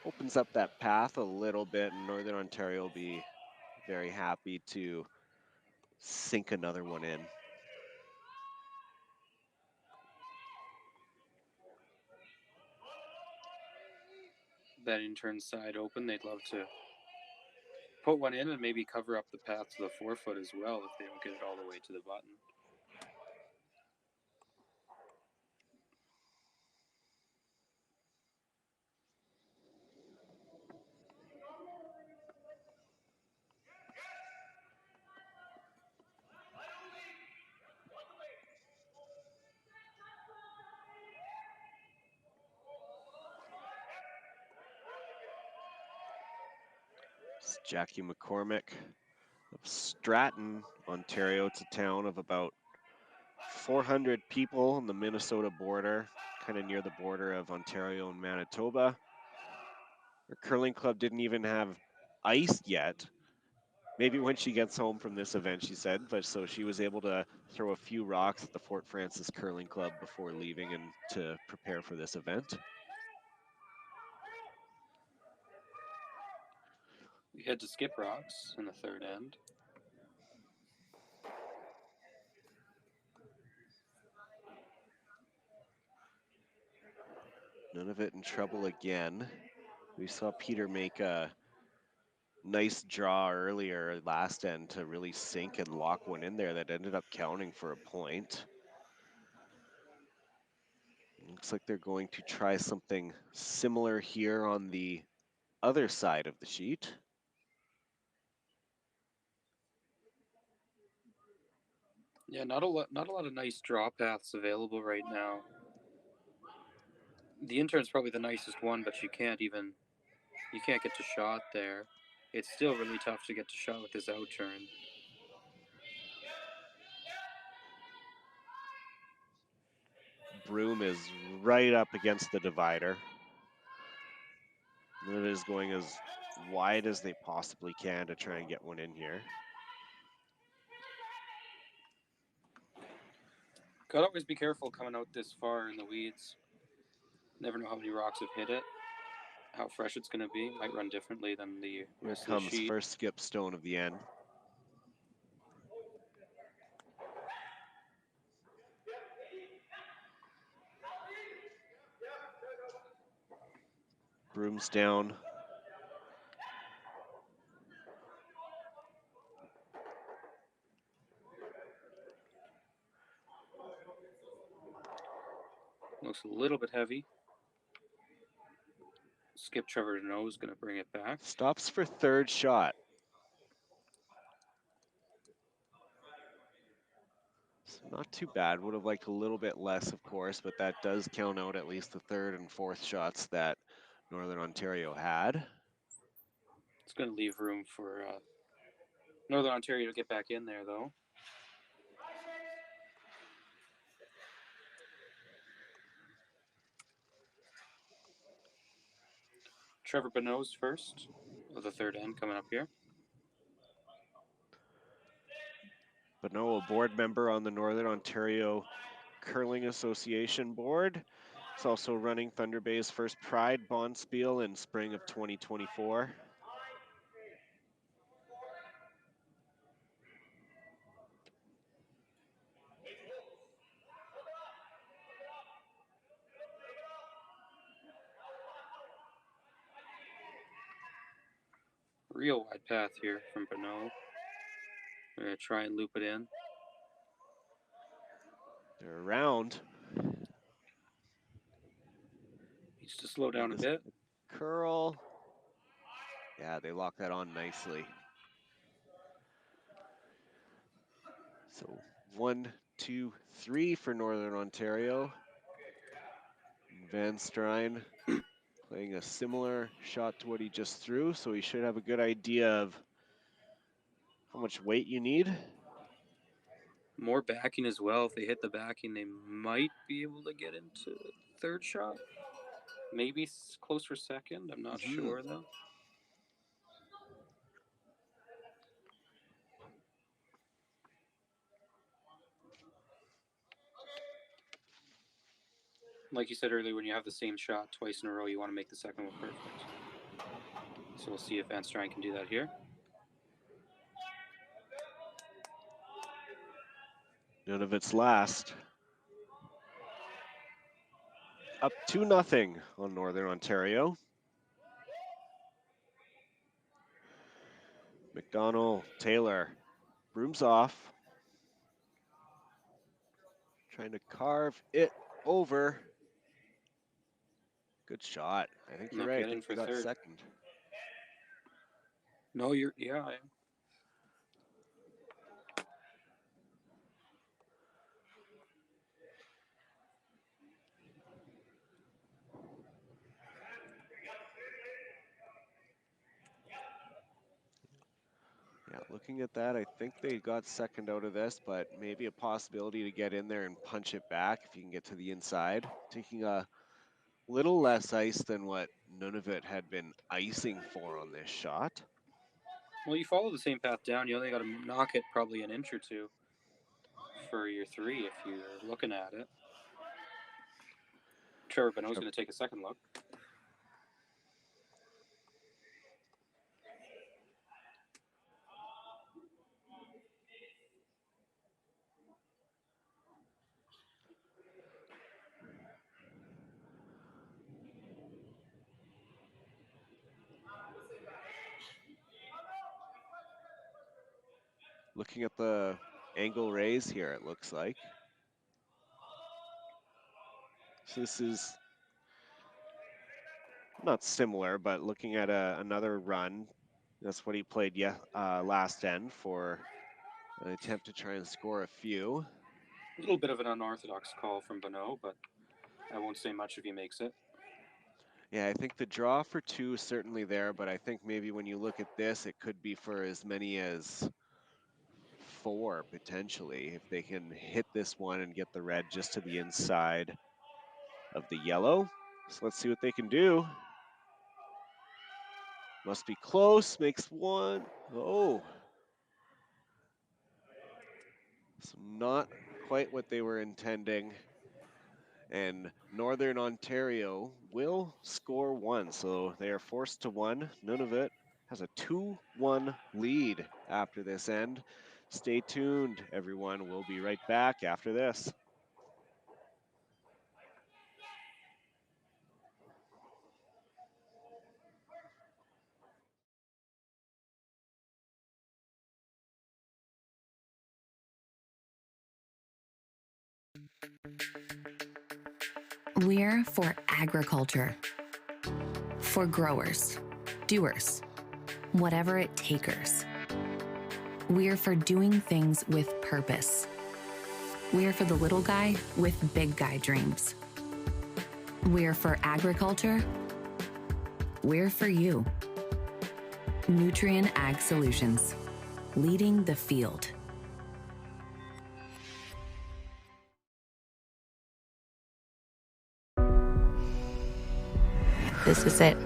Opens up that path a little bit, and Northern Ontario will be very happy to sink another one in. That intern side open, they'd love to put one in and maybe cover up the path to the forefoot as well if they don't get it all the way to the button. It's Jackie McCormick of Stratton, Ontario. It's a town of about 400 people on the Minnesota border, kind of near the border of Ontario and Manitoba. Her curling club didn't even have ice yet. Maybe when she gets home from this event, she said, but so she was able to throw a few rocks at the Fort Francis Curling Club before leaving and to prepare for this event. We head to skip rocks in the third end. Nunavut in trouble again. We saw Peter make a nice draw earlier last end to really sink and lock one in there that ended up counting for a point. Looks like they're going to try something similar here on the other side of the sheet. Yeah, not a lot of nice draw paths available right now. The intern's probably the nicest one, but you can't get to shot there. It's still really tough to get to shot with this out turn. Broom is right up against the divider. It is going as wide as they possibly can to try and get one in here. Gotta always be careful coming out this far in the weeds. Never know how many rocks have hit it, how fresh it's going to be. Might run differently than the Here rest of comes the sheet. first skip stone of the end. Brooms down. Looks a little bit heavy. Skip Trevor Deneau is going to bring it back. Stops for third shot. So not too bad. Would have liked a little bit less, of course, but that does count out at least the third and fourth shots that Northern Ontario had. It's going to leave room for Northern Ontario to get back in there, though. Trevor Deneau's first of the third end coming up here. Deneau, a board member on the Northern Ontario Curling Association board. He's also running Thunder Bay's first Pride Bonspiel in spring of 2024. Real wide path here from Deneau. We're going to try and loop it in. They're around. Needs to slow down a bit. Curl. Yeah, they lock that on nicely. So 1, 2, 3 for Northern Ontario. Van Strijn playing a similar shot to what he just threw, so he should have a good idea of how much weight you need. More backing as well. If they hit the backing, they might be able to get into third shot. Maybe close for second. I'm not sure, though. Like you said earlier, when you have the same shot twice in a row, you want to make the second one perfect. So we'll see if Van Strijn can do that here. None of its last. Up 2-0 on Northern Ontario. McDonald, Taylor, Brooms off. Trying to carve it over. Good shot. I think you're right. I think for you got third. second. No, you're, yeah, I am. Yeah, looking at that, I think they got second out of this, but maybe a possibility to get in there and punch it back if you can get to the inside. Taking a little less ice than what Nunavut had been icing for on this shot. Well, you follow the same path down. You only got to knock it probably an inch or two for your three if you're looking at it. Trevor Deneau's going to take a second look. Looking at the angle raise here, it looks like. So this is not similar, but looking at another run, that's what he played last end for an attempt to try and score a few. A little bit of an unorthodox call from Deneau, but I won't say much if he makes it. Yeah, I think the draw for two is certainly there, but I think maybe when you look at this, it could be for as many as 4 potentially, if they can hit this one and get the red just to the inside of the yellow. So let's see what they can do. Must be close, makes one. Oh. So not quite what they were intending. And Northern Ontario will score one, so they are forced to one. Nunavut has a 2-1 lead after this end. Stay tuned, everyone. We'll be right back after this. We're for agriculture, for growers, doers, whatever it takers. We're for doing things with purpose. We're for the little guy with big guy dreams. We're for agriculture. We're for you. Nutrien Ag Solutions, leading the field. This is it.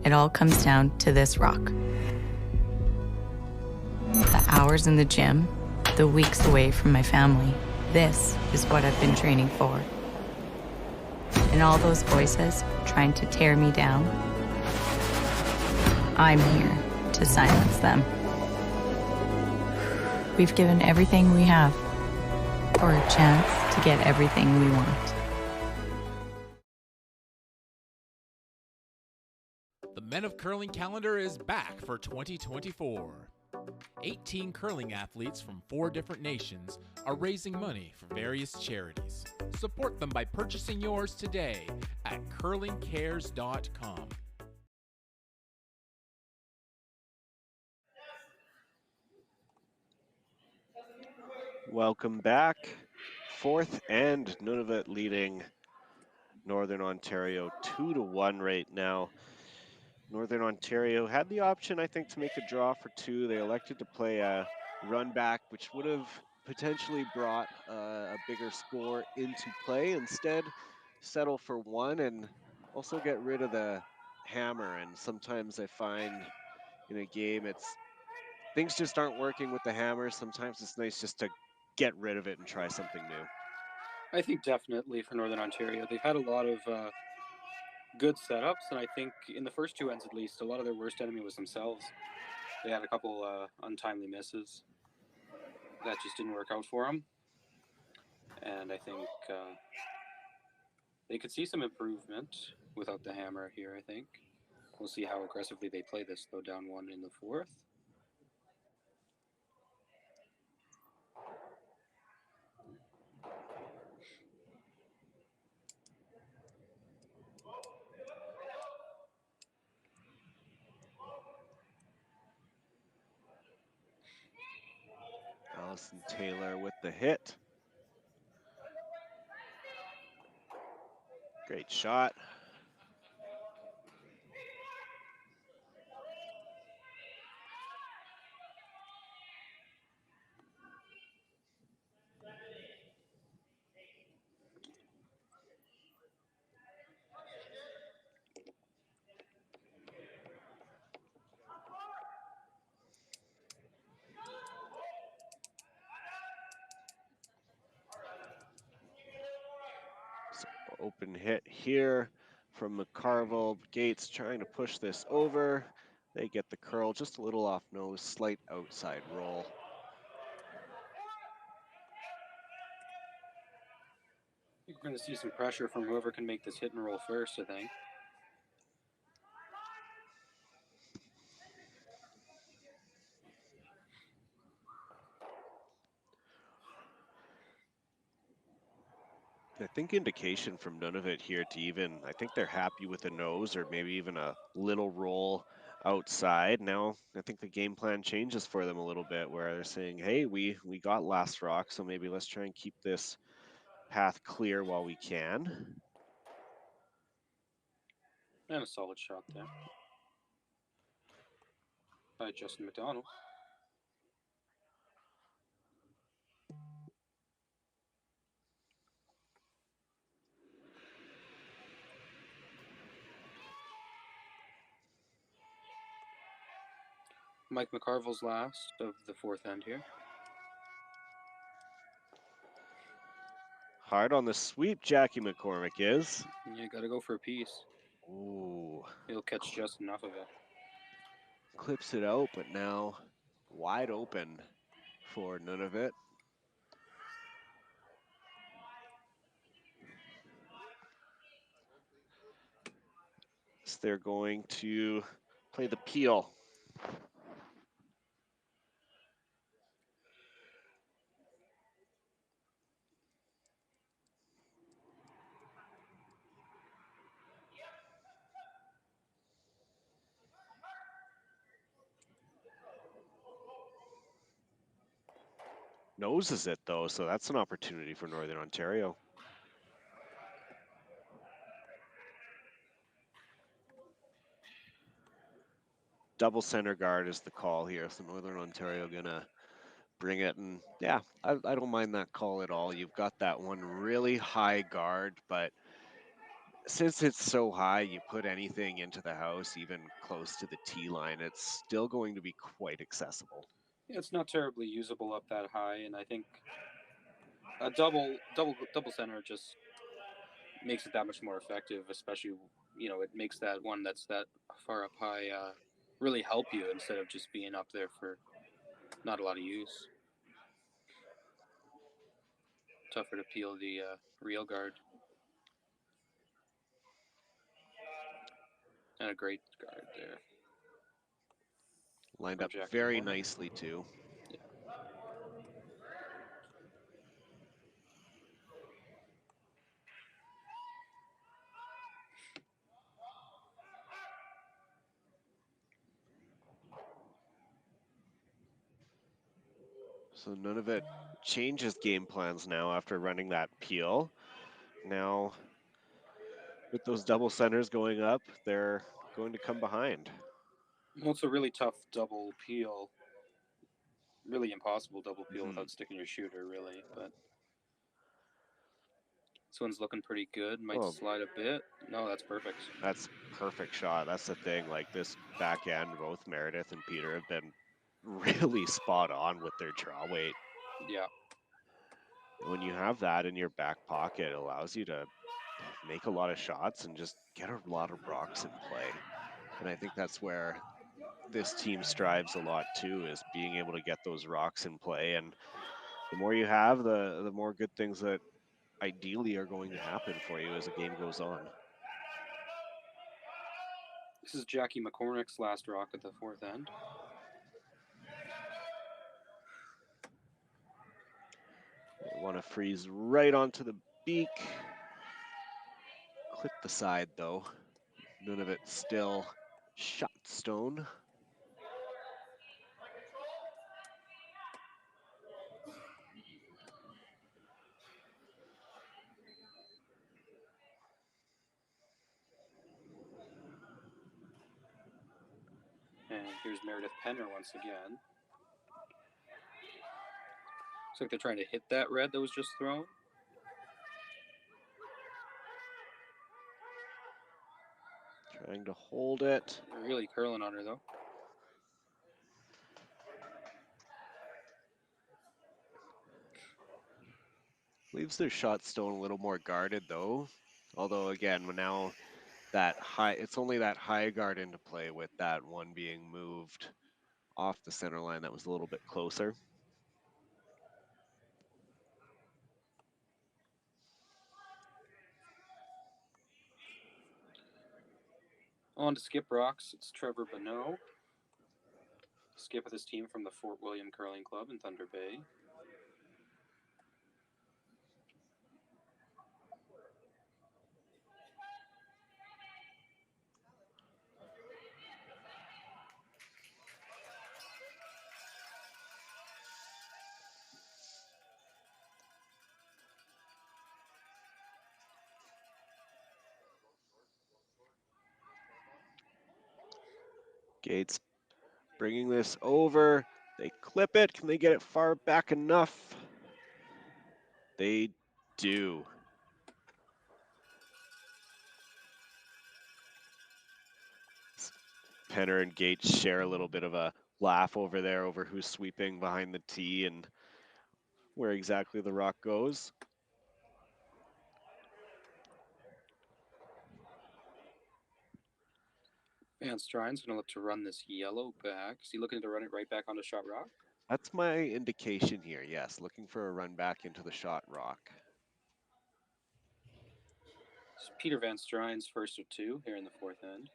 It all comes down to this rock. The hours in the gym, the weeks away from my family. This is what I've been training for. And all those voices trying to tear me down, I'm here to silence them. We've given everything we have for a chance to get everything we want. The Men of Curling calendar is back for 2024. 18 curling athletes from 4 different nations are raising money for various charities. Support them by purchasing yours today at curlingcares.com. Welcome back. 4th and Nunavut leading Northern Ontario 2-1 right now. Northern Ontario had the option, I think, to make a draw for 2. They elected to play a run back, which would have potentially brought a bigger score into play. Instead, settle for 1 and also get rid of the hammer. And sometimes I find in a game, things just aren't working with the hammer. Sometimes it's nice just to get rid of it and try something new. I think definitely for Northern Ontario, they've had a lot of good setups, and I think in the first 2 ends at least, a lot of their worst enemy was themselves. They had a couple untimely misses that just didn't work out for them, and I think they could see some improvement without the hammer here. I think we'll see how aggressively they play this, though, down 1 in the 4th. Allison Taylor with the hit. Great shot. Open hit here from McCarville. Gates trying to push this over. They get the curl just a little off nose, slight outside roll. I think we're going to see some pressure from whoever can make this hit and roll first, I think. I think indication from Nunavut here to even, I think they're happy with the nose or maybe even a little roll outside. Now, I think the game plan changes for them a little bit where they're saying, hey, we got last rock, so maybe let's try and keep this path clear while we can. And a solid shot there by Justin McDonald. Mike McCarville's last of the 4th end here. Hard on the sweep, Jackie McCormick is. You got to go for a piece. Ooh. He'll catch just enough of it. Clips it out, but now wide open for Nunavut. So they're going to play the peel. noses it though, so that's an opportunity for Northern Ontario. Double center guard is the call here, so Northern Ontario gonna bring it, and yeah, I don't mind that call at all. You've got that one really high guard, but since it's so high, you put anything into the house, even close to the tee line, it's still going to be quite accessible. Yeah, it's not terribly usable up that high, and I think a double center just makes it that much more effective. Especially, it makes that one that's that far up high really help you instead of just being up there for not a lot of use. Tougher to peel the real guard. And a great guard there. Lined from up Jackie very McCormick. nicely too. Yeah. So none of it changes game plans now after running that peel. Now, with those double centers going up, they're going to come behind. Well, it's a really tough double peel. Really impossible double peel without sticking your shooter, really. But this one's looking pretty good. Might slide a bit. No, that's perfect. That's perfect shot. That's the thing. Like this back end, both Meredith and Peter have been really spot on with their draw weight. Yeah. When you have that in your back pocket, it allows you to make a lot of shots and just get a lot of rocks in play. And I think that's where this team strives a lot too, is being able to get those rocks in play. And the more you have, the more good things that ideally are going to happen for you as the game goes on. This is Jackie McCormick's last rock at the fourth end. They want to freeze right onto the beak. Clip the side though. None of it still shot stone. And here's Meredith Penner once again. Looks like they're trying to hit that red that was just thrown. Trying to hold it. Really curling on her though. Leaves their shot stone a little more guarded though. Although again, now that high, it's only that high guard into play with that one being moved off the center line that was a little bit closer. On to Skip Rocks, it's Trevor Bonneau. Skip with his team from the Fort William Curling Club in Thunder Bay. Gates bringing this over. They clip it. Can they get it far back enough? They do. Penner and Gates share a little bit of a laugh over there over who's sweeping behind the tee and where exactly the rock goes. Van Strine's going to look to run this yellow back. Is he looking to run it right back onto shot rock? That's my indication here, yes. Looking for a run back into the shot rock. It's Peter Van Strine's first of two here in the fourth end.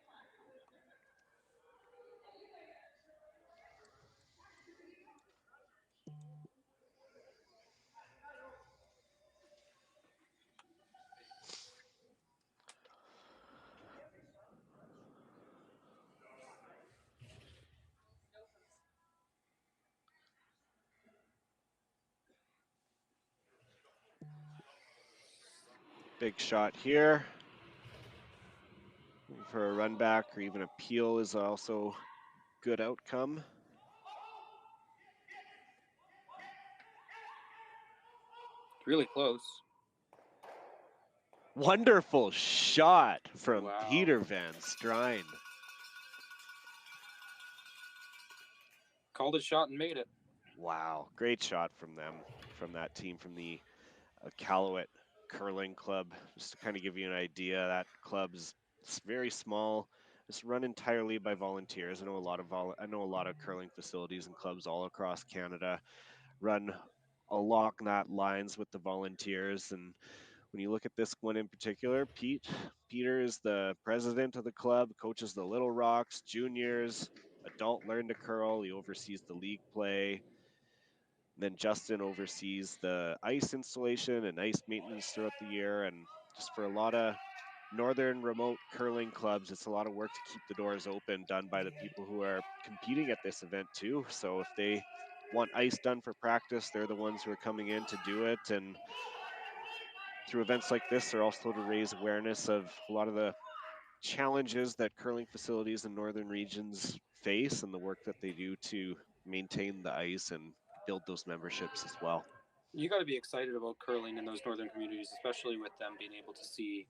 Big shot here. For a run back or even a peel is also good outcome. Really close. Wonderful shot from Wow. Peter Van Strijn. Called a shot and made it. Wow, great shot from them, from that team, from the Iqaluit Curling Club. Just to kind of give you an idea, that club's very small. It's run entirely by volunteers. I know a lot of curling facilities and clubs all across Canada run along that lines with the volunteers. And when you look at this one in particular, Peter is the president of the club, coaches the Little Rocks, juniors, adult learn to curl. He oversees the league play. Then Justin oversees the ice installation and ice maintenance throughout the year. And just for a lot of northern remote curling clubs, it's a lot of work to keep the doors open, done by the people who are competing at this event too. So if they want ice done for practice, they're the ones who are coming in to do it. And through events like this, they're also to raise awareness of a lot of the challenges that curling facilities in northern regions face and the work that they do to maintain the ice and build those memberships as well. You got to be excited about curling in those northern communities, especially with them being able to see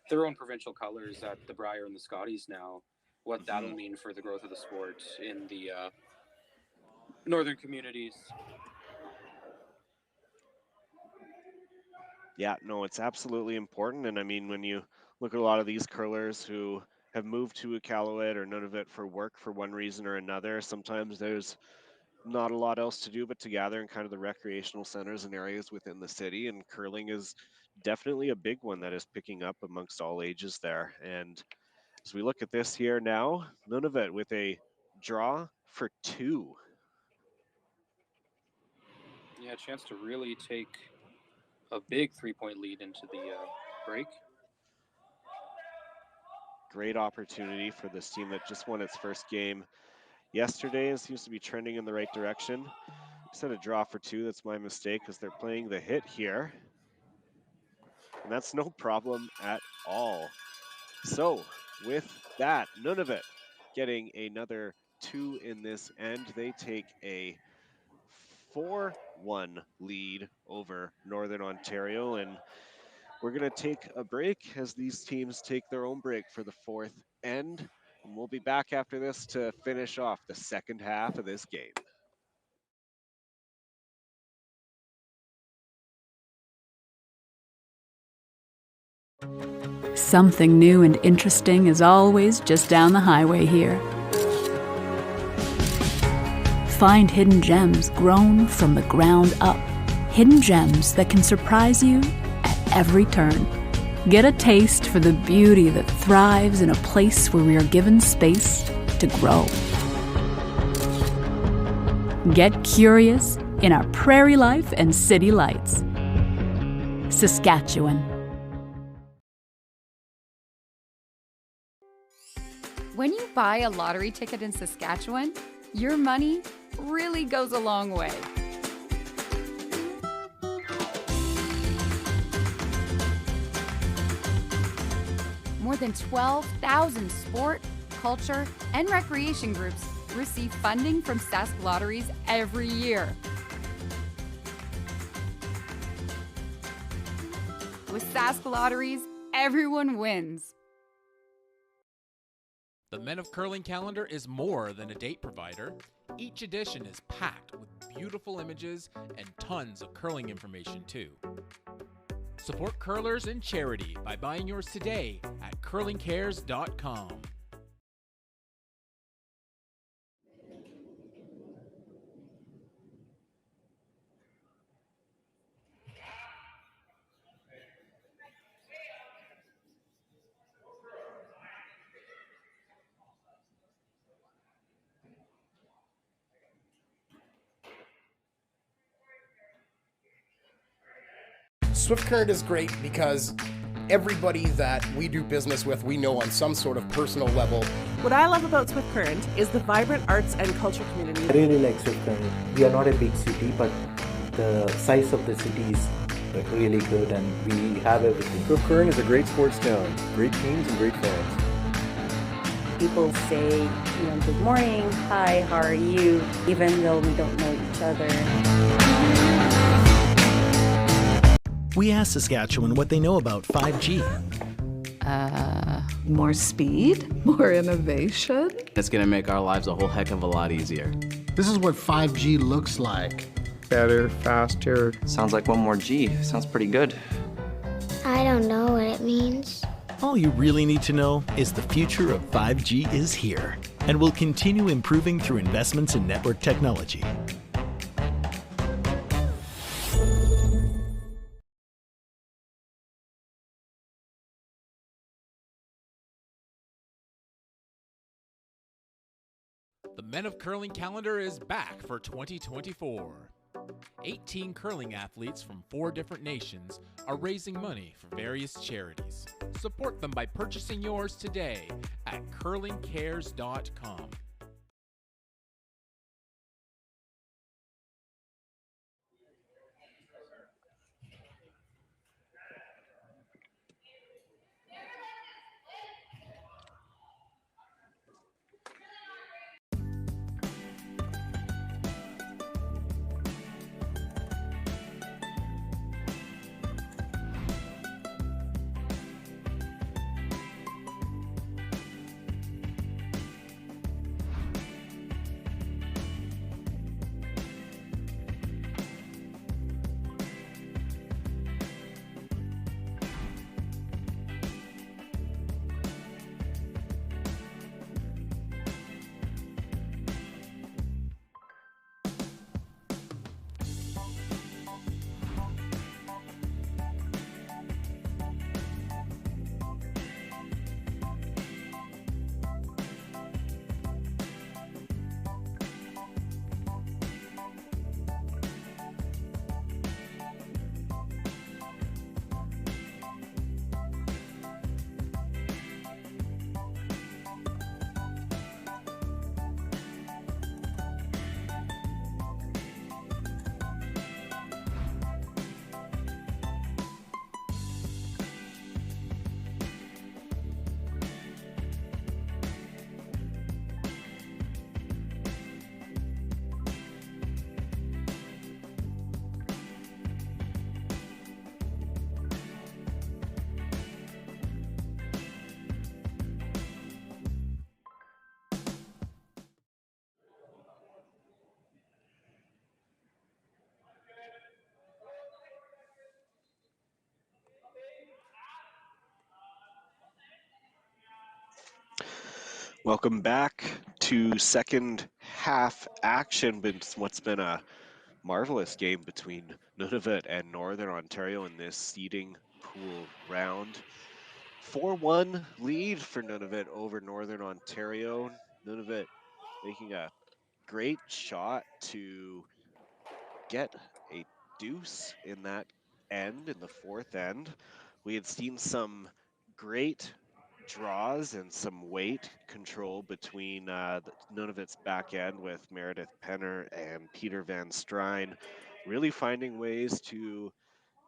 their own provincial colors at the Brier and the Scotties now, what that'll mean for the growth of the sport in the northern communities. Yeah, no, it's absolutely important. And I mean, when you look at a lot of these curlers who have moved to Iqaluit or Nunavut for work for one reason or another, sometimes there's not a lot else to do but to gather in kind of the recreational centers and areas within the city. And curling is definitely a big one that is picking up amongst all ages there. And as we look at this here now, Nunavut with a draw for 2. Yeah, a chance to really take a big 3-point lead into the break. Great opportunity for this team that just won its first game yesterday and seems to be trending in the right direction. Set a draw for 2. That's my mistake because they're playing the hit here. And that's no problem at all. So with that, Nunavut getting another 2 in this end. They take a 4-1 lead over Northern Ontario. And we're going to take a break as these teams take their own break for the 4th end. And we'll be back after this to finish off the second half of this game. Something new and interesting is always just down the highway here. Find hidden gems grown from the ground up. Hidden gems that can surprise you at every turn. Get a taste for the beauty that thrives in a place where we are given space to grow. Get curious in our Prairie Life and City Lights. Saskatchewan. When you buy a lottery ticket in Saskatchewan, your money really goes a long way. More than 12,000 sport, culture, and recreation groups receive funding from Sask Lotteries every year. With Sask Lotteries, everyone wins. The Men of Curling calendar is more than a date provider. Each edition is packed with beautiful images and tons of curling information too. Support curlers and charity by buying yours today at curlingcares.com. Swift Current is great because everybody that we do business with, we know on some sort of personal level. What I love about Swift Current is the vibrant arts and culture community. I really like Swift Current. We are not a big city, but the size of the city is like really good, and we have everything. Brooke Curran is a great sports town, great teams and great fans. People say, good morning, hi, how are you, even though we don't know each other. We asked Saskatchewan what they know about 5G. More speed, more innovation. It's gonna make our lives a whole heck of a lot easier. This is what 5G looks like. Better, faster. Sounds like one more G. Sounds pretty good. I don't know what it means. All you really need to know is the future of 5G is here and will continue improving through investments in network technology. The Men of Curling calendar is back for 2024. 18 curling athletes from 4 different nations are raising money for various charities. Support them by purchasing yours today at curlingcares.com. Welcome back to second half action. What's been a marvelous game between Nunavut and Northern Ontario in this seeding pool round. 4-1 lead for Nunavut over Northern Ontario. Nunavut making a great shot to get a deuce in that end, in the fourth end. We had seen some great draws and some weight control between Nunavut's back end with Meredith Penner and Peter Van Strijn, really finding ways to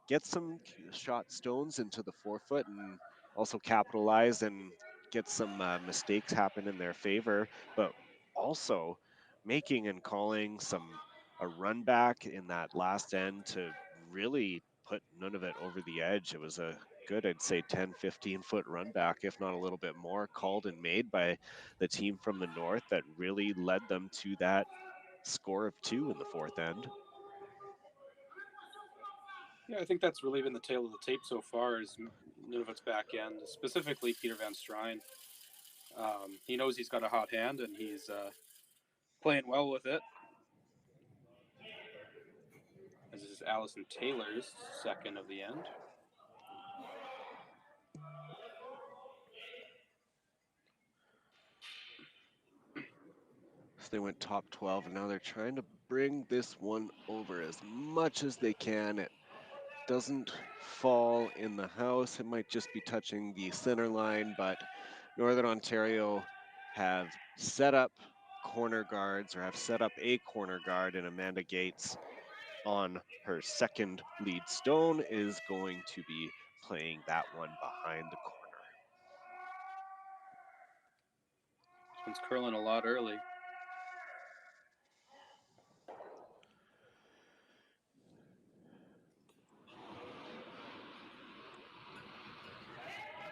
get some shot stones into the forefoot and also capitalize and get some mistakes happen in their favor, but also making and calling a run back in that last end to really put Nunavut over the edge. It was a good, I'd say 10-15 foot run back, if not a little bit more, called and made by the team from the north that really led them to that score of 2 in the fourth end. Yeah, I think that's really been the tale of the tape so far is Nunavut's back end, specifically Peter Van Strijn. He knows he's got a hot hand, and he's playing well with it. This is Allison Taylor's second of the end. So they went top 12, and now they're trying to bring this one over as much as they can. It doesn't fall in the house. It might just be touching the center line, but Northern Ontario have set up corner guards, or have set up a corner guard in Amanda Gates, on her second lead stone is going to be playing that one behind the corner. It's curling a lot early.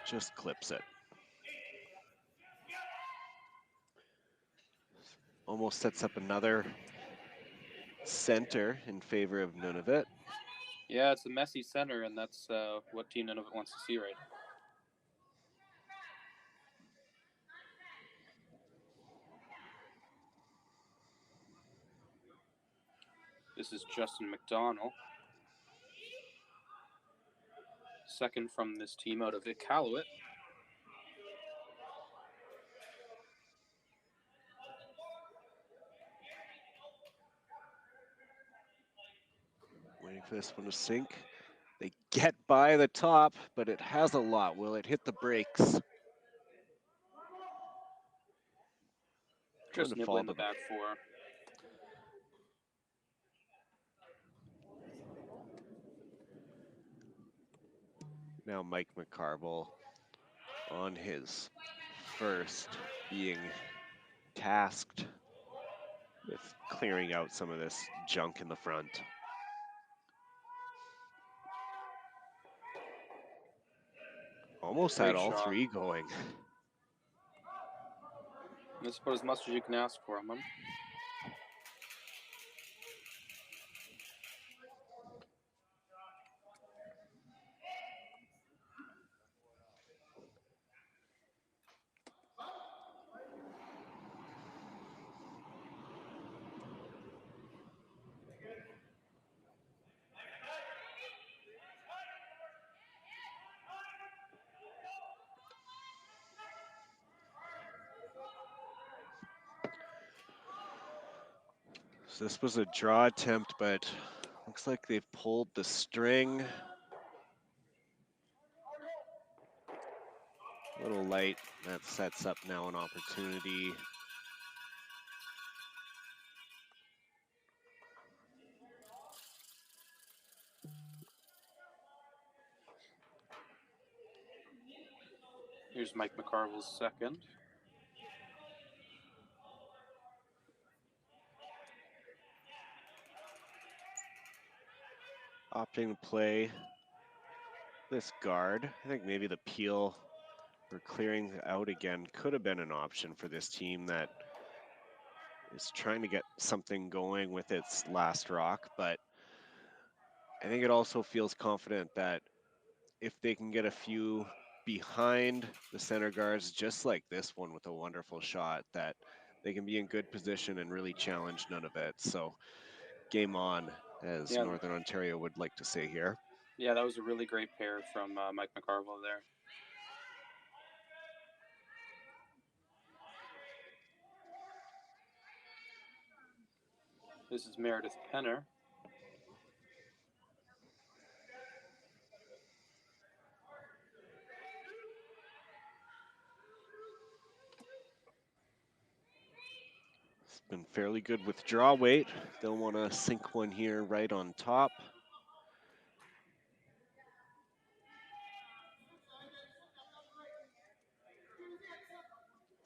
Just clips it. Almost sets up another center in favor of Nunavut. Yeah, it's a messy center, and that's what Team Nunavut wants to see right now. This is Justin McDonald. Second from this team out of Iqaluit. Waiting for this one to sink. They get by the top, but it has a lot. Will it hit the brakes? Just nibbling the back four. Now Mike McCarville on his first being tasked with clearing out some of this junk in the front. Almost had all three going. That's about as much as you can ask for him. So this was a draw attempt, but looks like they've pulled the string. A little light. That sets up now an opportunity. Here's Mike McCarville's second. Opting to play this guard. I think maybe the peel for clearing out again could have been an option for this team that is trying to get something going with its last rock, but I think it also feels confident that if they can get a few behind the center guards, just like this one with a wonderful shot, that they can be in good position and really challenge Nunavut. So game on, as Northern Ontario would like to say here. Yeah, that was a really great pair from Mike McCarville there. This is Meredith Penner. It's been fairly good with draw weight. They'll want to sink one here right on top.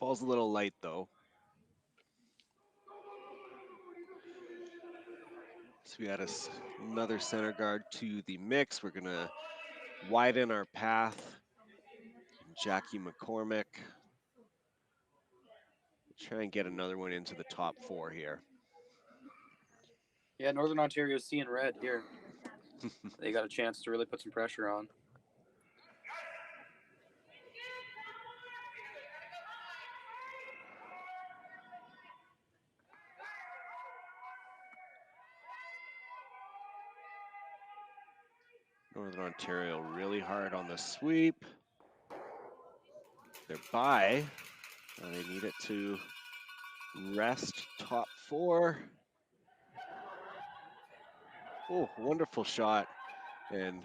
Falls a little light though. So we add another center guard to the mix. We're gonna widen our path. Jackie McCormick. Try and get another one into the top four here. Yeah, Northern Ontario's seeing red here. They got a chance to really put some pressure on. Northern Ontario really hard on the sweep. They're by. They need it to rest top four. Oh, wonderful shot. And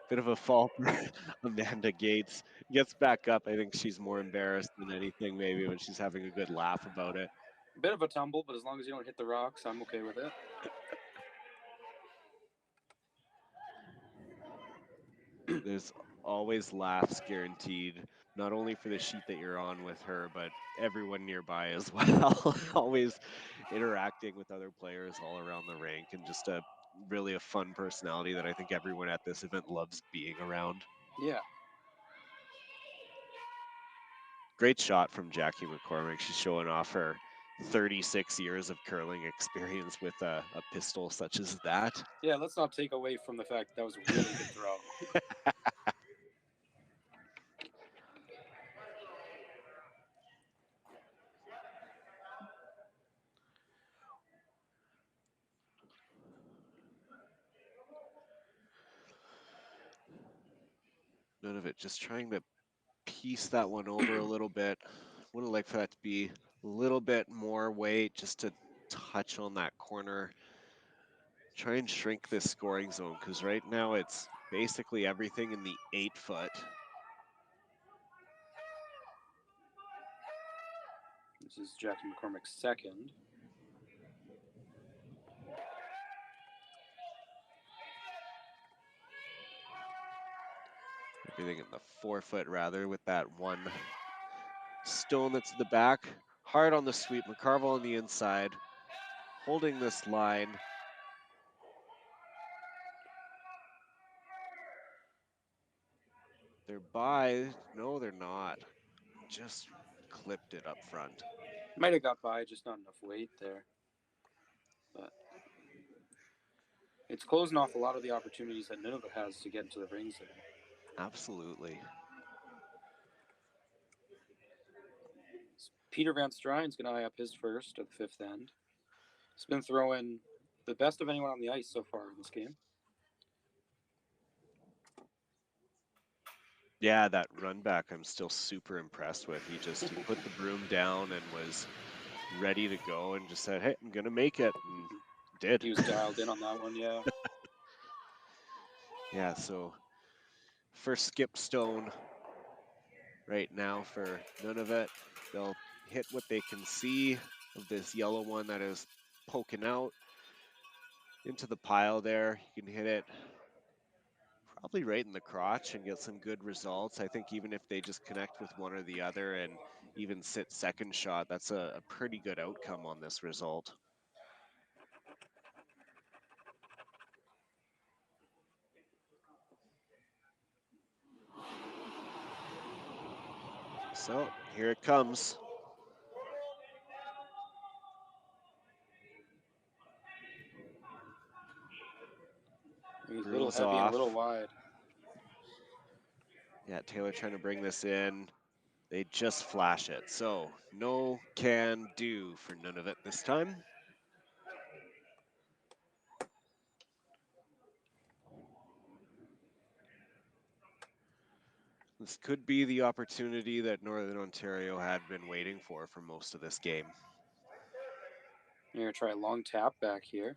bit of a fall for Amanda Gates. Gets back up. I think she's more embarrassed than anything maybe when she's having a good laugh about it. A bit of a tumble, but as long as you don't hit the rocks, I'm okay with it. There's always laughs guaranteed, not only for the sheet that you're on with her, but everyone nearby as well. Always interacting with other players all around the rink, and just really a fun personality that I think everyone at this event loves being around. Yeah. Great shot from Jackie McCormick. She's showing off her 36 years of curling experience with a pistol such as that. Yeah, let's not take away from the fact that was a really good throw. None of it, just trying to piece that one over a little bit. Would have liked for that to be a little bit more weight, just to touch on that corner. Try and shrink this scoring zone, because right now it's basically everything in the 8-foot. This is Jackie McCormick's second. Everything in the 4-foot rather, with that one stone that's in the back. Hard on the sweep, McCarville on the inside, holding this line. They're by, no they're not. Just clipped it up front. Might have got by, just not enough weight there. But it's closing off a lot of the opportunities that Nunavut has to get into the rings there. Absolutely. Peter Van Strijn's going to eye up his first of the 5th end. He's been throwing the best of anyone on the ice so far in this game. Yeah, that run back I'm still super impressed with. He put the broom down and was ready to go and just said, hey, I'm going to make it, and did. He was dialed in on that one, yeah. Yeah, so first skip stone right now for Nunavut. They'll hit what they can see of this yellow one that is poking out into the pile there. You can hit it probably right in the crotch and get some good results. I think even if they just connect with one or the other and even sit second shot, that's a pretty good outcome on this result. So here it comes. He's a little heavy off. and a little wide. Yeah, Taylor trying to bring this in. They just flash it. So no can do for Nunavut this time. This could be the opportunity that Northern Ontario had been waiting for most of this game. You're going to try a long tap back here.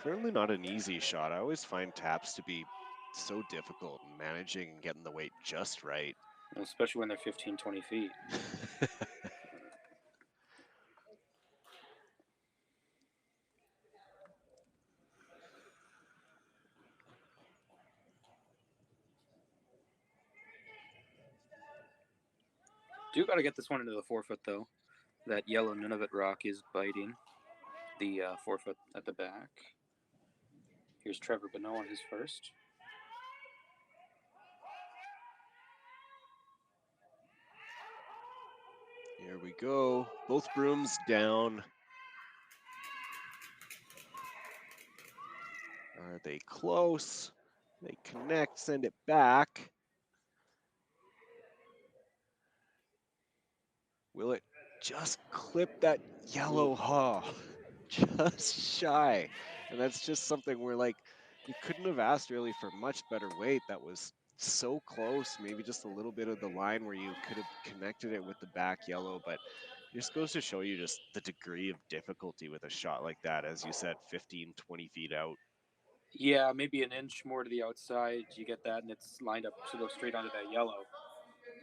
Certainly not an easy shot. I always find taps to be so difficult in managing and getting the weight just right. Especially when they're 15, 20 feet. Do got to get this one into the 4-foot, though. That yellow Nunavut rock is biting the 4-foot at the back. Here's Trevor Bonneau on his first. Here we go. Both brooms down. Are they close? They connect, send it back. Will it just clip that yellow haw? Just shy. And that's just something where, like, you couldn't have asked really for much better weight. That was so close, maybe just a little bit of the line where you could have connected it with the back yellow, but it just goes to show you just the degree of difficulty with a shot like that, as you said, 15, 20 feet out. Yeah, maybe an inch more to the outside, you get that, and it's lined up to go straight onto that yellow.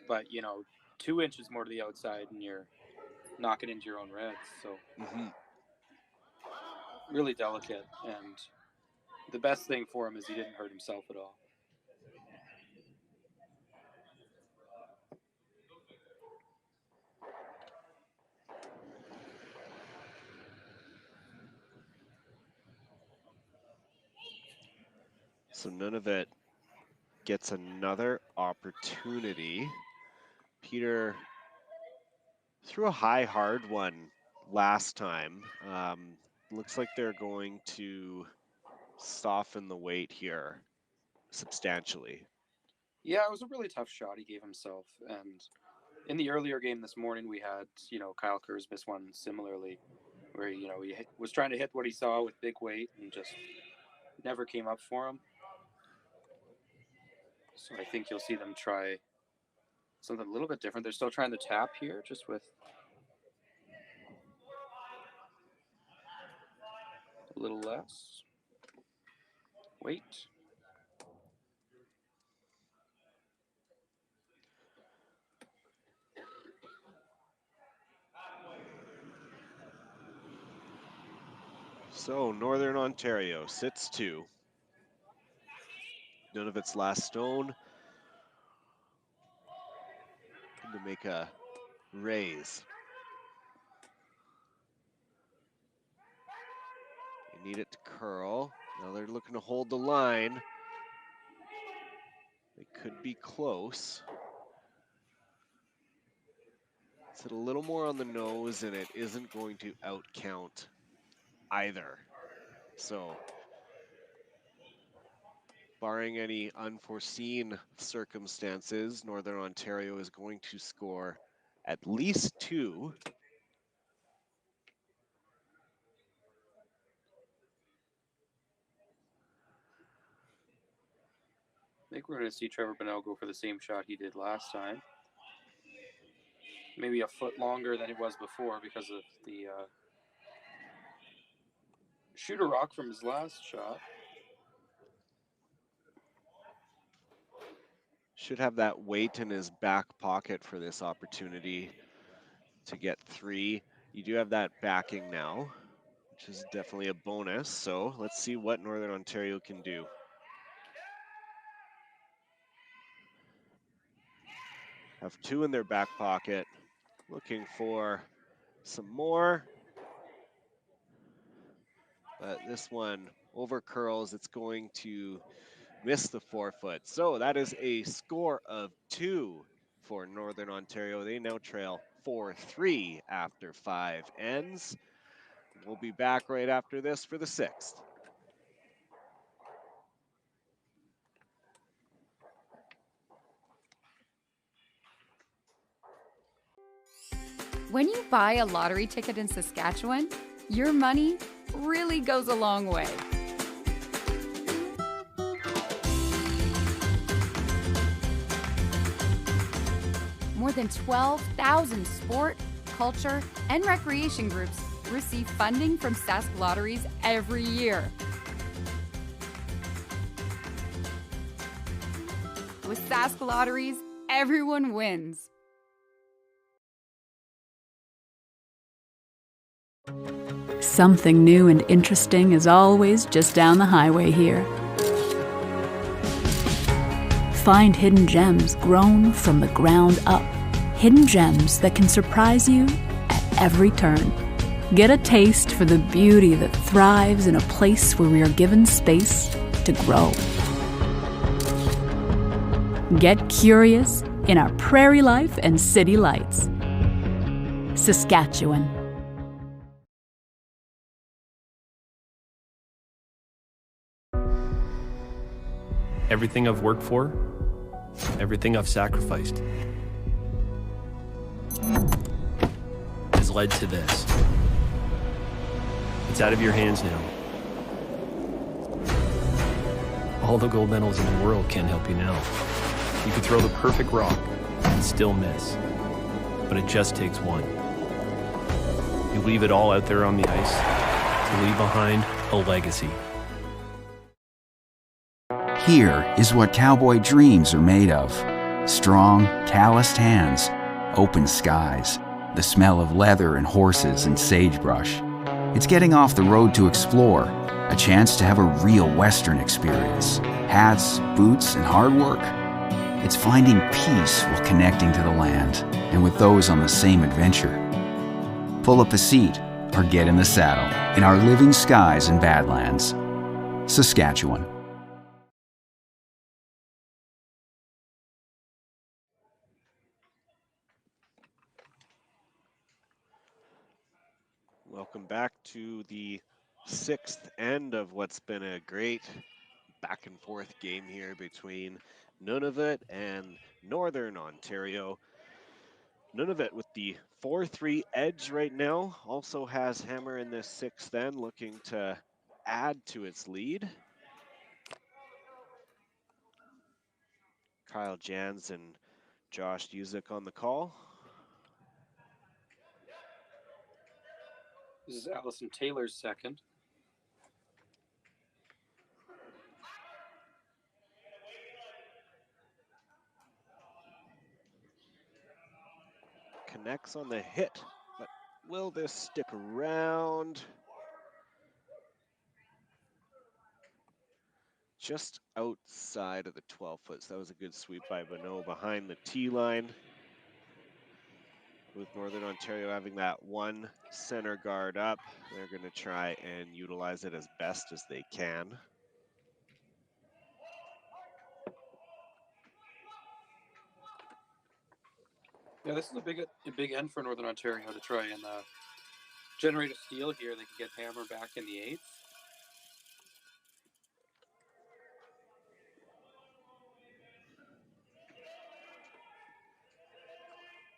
But, 2 inches more to the outside, and you're knocking into your own reds. So really delicate, and the best thing for him is he didn't hurt himself at all. So Nunavut gets another opportunity. Peter threw a high, hard one last time. Looks like they're going to soften the weight here substantially. Yeah, it was a really tough shot he gave himself. And in the earlier game this morning, we had, Kyle Kurz miss one similarly, where, he was trying to hit what he saw with big weight and just never came up for him. So I think you'll see them try something a little bit different. They're still trying to tap here, just with a little less weight. So Northern Ontario sits 2. Nunavut's last stone. To make a raise. They need it to curl. Now they're looking to hold the line. They could be close. It's a little more on the nose, and it isn't going to outcount either. So, barring any unforeseen circumstances, Northern Ontario is going to score at least 2. I think we're going to see Trevor Bonnell go for the same shot he did last time. Maybe a foot longer than it was before because of the shooter rock from his last shot. Should have that weight in his back pocket for this opportunity to get 3. You do have that backing now, which is definitely a bonus. So let's see what Northern Ontario can do. Have 2 in their back pocket, looking for some more. But this one over curls, it's going to miss the 4-foot. So that is a score of 2 for Northern Ontario. They now trail 4-3 after 5 ends. We'll be back right after this for the 6th. When you buy a lottery ticket in Saskatchewan, your money really goes a long way. More than 12,000 sport, culture, and recreation groups receive funding from Sask Lotteries every year. With Sask Lotteries, everyone wins. Something new and interesting is always just down the highway here. Find hidden gems grown from the ground up. Hidden gems that can surprise you at every turn. Get a taste for the beauty that thrives in a place where we are given space to grow. Get curious in our prairie life and city lights. Saskatchewan. Everything I've worked for, everything I've sacrificed, has led to this. It's out of your hands now. All the gold medals in the world can't help you now. You could throw the perfect rock and still miss, but it just takes one. You leave it all out there on the ice to leave behind a legacy. Here is what cowboy dreams are made of. Strong, calloused hands, open skies, the smell of leather and horses and sagebrush. It's getting off the road to explore, a chance to have a real Western experience. Hats, boots, and hard work. It's finding peace while connecting to the land and with those on the same adventure. Pull up a seat or get in the saddle in our living skies and Badlands. Saskatchewan. Welcome back to the 6th end of what's been a great back and forth game here between Nunavut and Northern Ontario. Nunavut with the 4-3 edge right now, also has Hammer in this 6th end, looking to add to its lead. Kyle Jans and Josh Uzik on the call. This is Allison Taylor's second. Connects on the hit, but will this stick around? Just outside of the 12 foot. So that was a good sweep by Bonneau behind the tee line. With Northern Ontario having that one center guard up, they're going to try and utilize it as best as they can. Yeah, this is a big end for Northern Ontario to try and generate a steal here. They can get Hammer back in the 8th.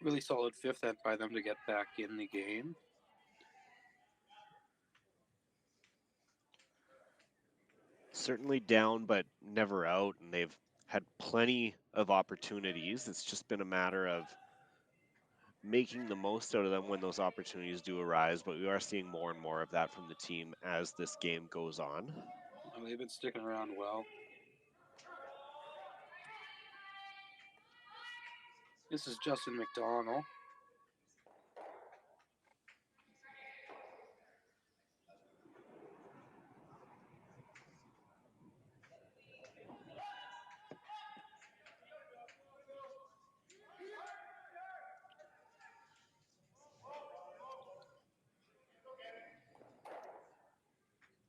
Really solid 5th end by them to get back in the game. Certainly down, but never out, and they've had plenty of opportunities. It's just been a matter of making the most out of them when those opportunities do arise, but we are seeing more and more of that from the team as this game goes on. Well, they've been sticking around well. This is Justin McDonald.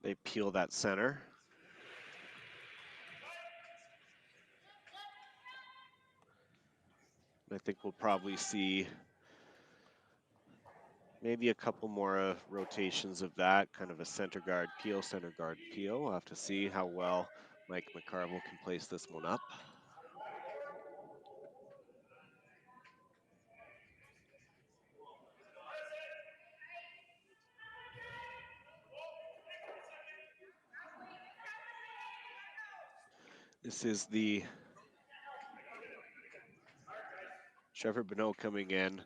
They peel that center. I think we'll probably see maybe a couple more rotations of that, kind of a center guard peel. We'll have to see how well Mike McCarville can place this one up. This is the Trevor Bonneau coming in,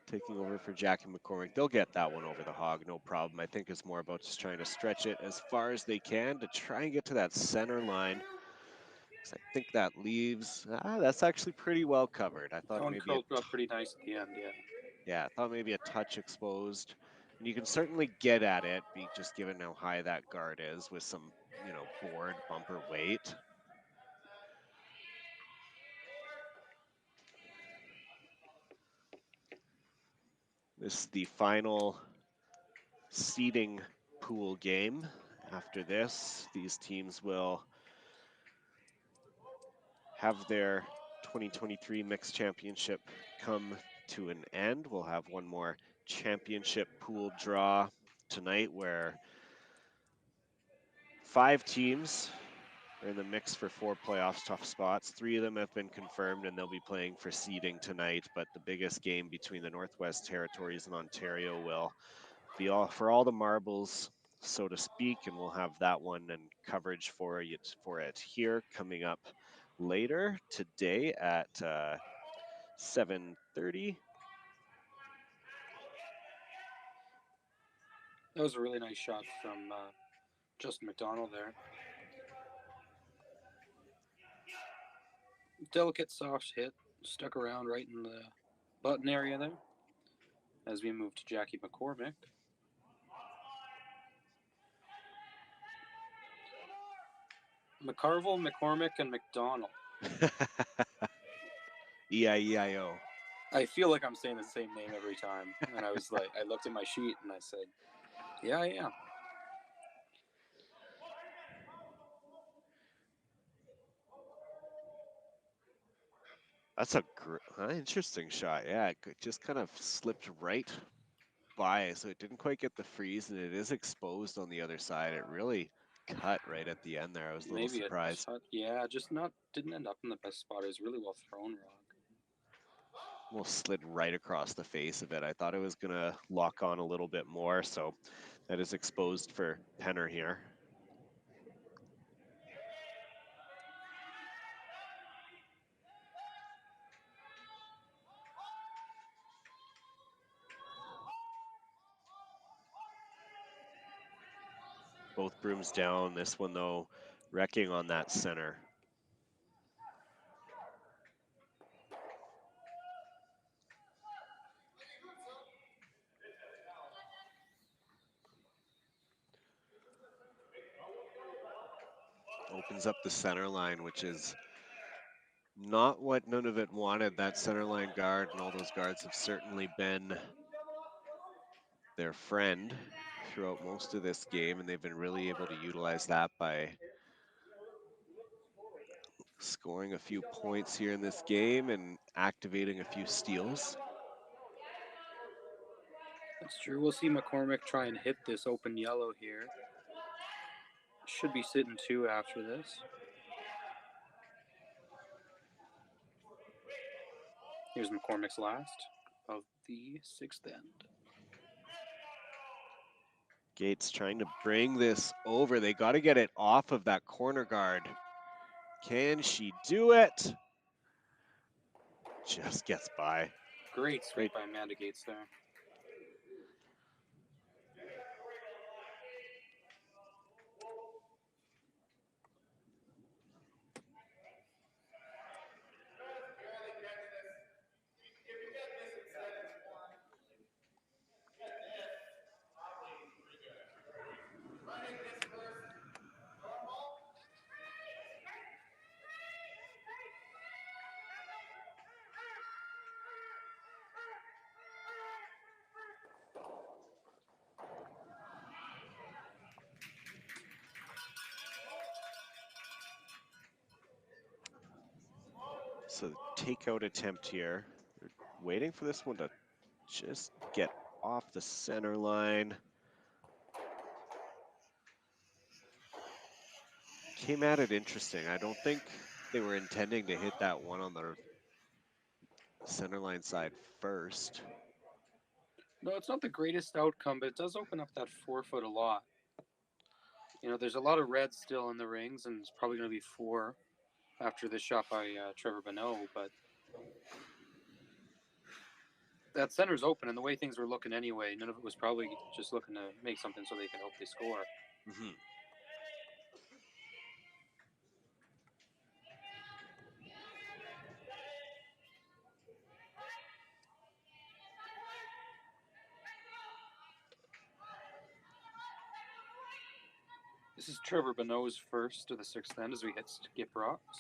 taking over for Jackie McCormick. They'll get that one over the hog, no problem. I think it's more about just trying to stretch it as far as they can to try and get to that center line. I think that leaves, that's actually pretty well covered. I thought maybe curled up pretty nice at the end, yeah. Yeah, I thought maybe a touch exposed. And you can certainly get at it, just given how high that guard is with some, board bumper weight. This is the final seeding pool game. After this, these teams will have their 2023 mixed championship come to an end. We'll have one more championship pool draw tonight where 5 teams are in the mix for 4 playoffs tough spots. 3 of them have been confirmed and they'll be playing for seeding tonight, but the biggest game between the Northwest Territories and Ontario will be all for all the marbles, so to speak, and we'll have that one and coverage for it here coming up later today at 7:30. That was a really nice shot from Justin McDonald there. Delicate soft hit, stuck around right in the button area there. As we move to Jackie McCormick. McCarville, McCormick, and McDonald. E-I-E-I-O. I feel like I'm saying the same name every time. And I was like, I looked at my sheet and I said, yeah, I am. That's a interesting shot. Yeah, it just kind of slipped right by, so it didn't quite get the freeze, and it is exposed on the other side. It really cut right at the end there. I was a little Maybe surprised. Yeah, just didn't end up in the best spot. It was really well thrown, Rock. Almost slid right across the face of it. I thought it was going to lock on a little bit more, so that is exposed for Penner here. Both brooms down. This one, though, wrecking on that center. Opens up the center line, which is not what Nunavut wanted. That center line guard, and all those guards have certainly been their friend throughout most of this game, and they've been really able to utilize that by scoring a few points here in this game and activating a few steals. That's true. We'll see McCormick try and hit this open yellow here. Should be sitting 2 after this. Here's McCormick's last of the 6th end. Gates trying to bring this over. They got to get it off of that corner guard. Can she do it? Just gets by. Great sweep by Amanda Gates there. So the takeout attempt here. They're waiting for this one to just get off the center line. Came at it interesting. I don't think they were intending to hit that one on the center line side first. No, it's not the greatest outcome, but it does open up that 4-foot a lot. You know, there's a lot of red still in the rings, and it's probably going to be 4 after this shot by Trevor Bonneau, but that center's open, and the way things were looking anyway, none of it was probably just looking to make something so they can hope they score. Mm-hmm. This is Trevor Bonneau's first to the 6th end as we hit skip rocks.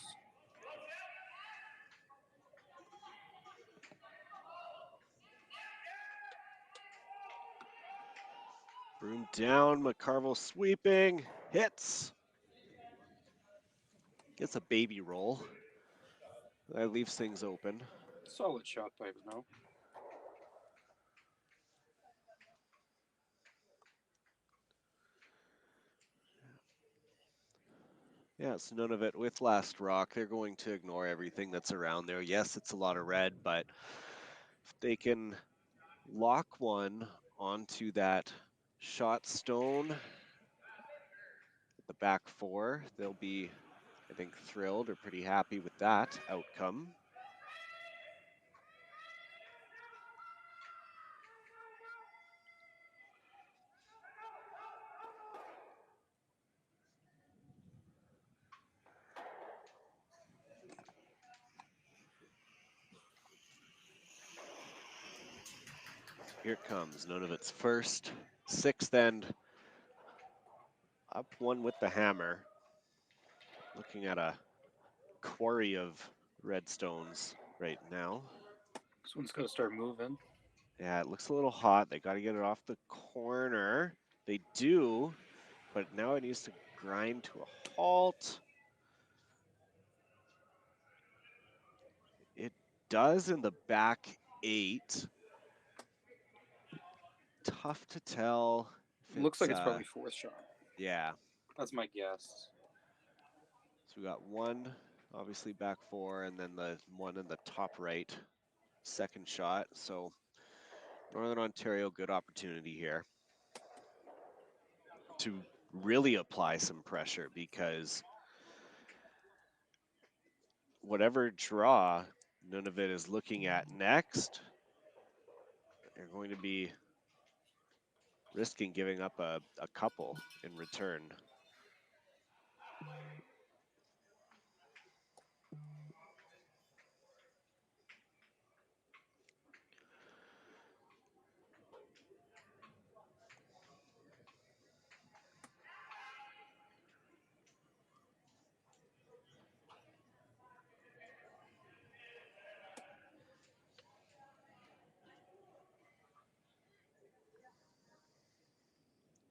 Broom down, McCarville sweeping, hits. Gets a baby roll. That leaves things open. Solid shot by Bonneau. Yeah, so Nunavut with Last Rock. They're going to ignore everything that's around there. Yes, it's a lot of red, but if they can lock one onto that shot stone at the back 4, they'll be, I think, thrilled or pretty happy with that outcome. Here it comes, Nunavut's first, 6th end, up one with the hammer. Looking at a quarry of red stones right now. This one's got to start moving. Yeah, it looks a little hot. They got to get it off the corner. They do, but now it needs to grind to a halt. It does in the back 8. tough to tell. Looks like it's probably fourth shot. Yeah. That's my guess. So we got one, obviously back four, and then the one in the top right, second shot. So Northern Ontario, good opportunity here to really apply some pressure, because whatever draw Nunavut is looking at next, they're going to be risking giving up a couple in return.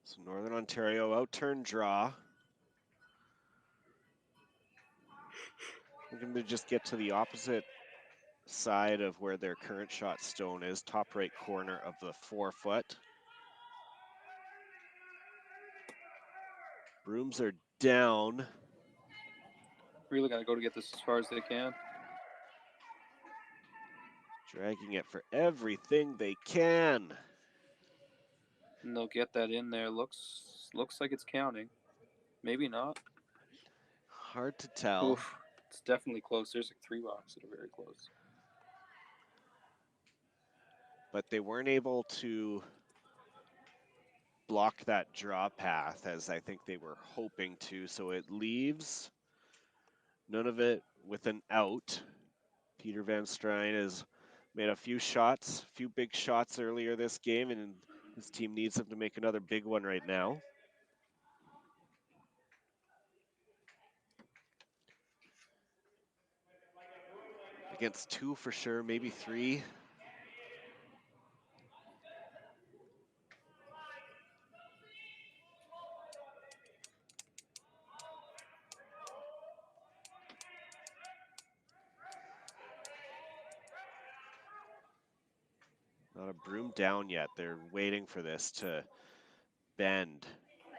So Northern Ontario outturn draw. We're going to just get to the opposite side of where their current shot stone is, top right corner of the 4 foot. Brooms are down. Really got to go to get this as far as they can. Dragging it for everything they can. And they'll get that in there. Looks like it's counting. Maybe not. Hard to tell. Oof. It's definitely close. There's like 3 rocks that are very close. But they weren't able to block that draw path as I think they were hoping to. So it leaves Nunavut with an out. Peter Van Strijn has made a few shots, a few big shots earlier this game, and his team needs him to make another big one right now. Against 2 for sure, maybe 3. Not a broom down yet. They're waiting for this to bend.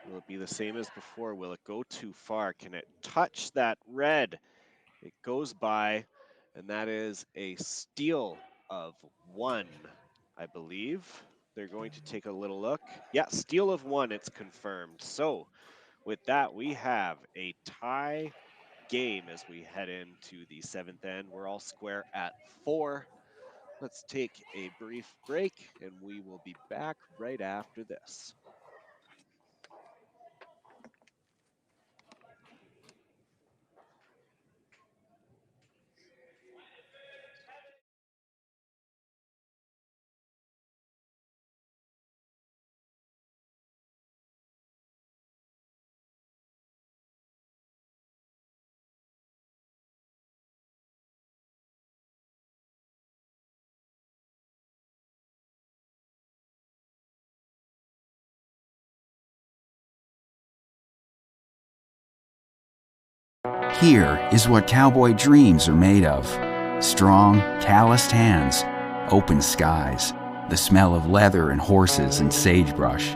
Will it be the same as before? Will it go too far? Can it touch that red? It goes by, and that is a steal of 1, I believe. They're going to take a little look. Yeah, steal of 1, it's confirmed. So with that, we have a tie game as we head into the 7th end. We're all square at 4. Let's take a brief break, and we will be back right after this. Here is what cowboy dreams are made of. Strong, calloused hands, open skies, the smell of leather and horses and sagebrush.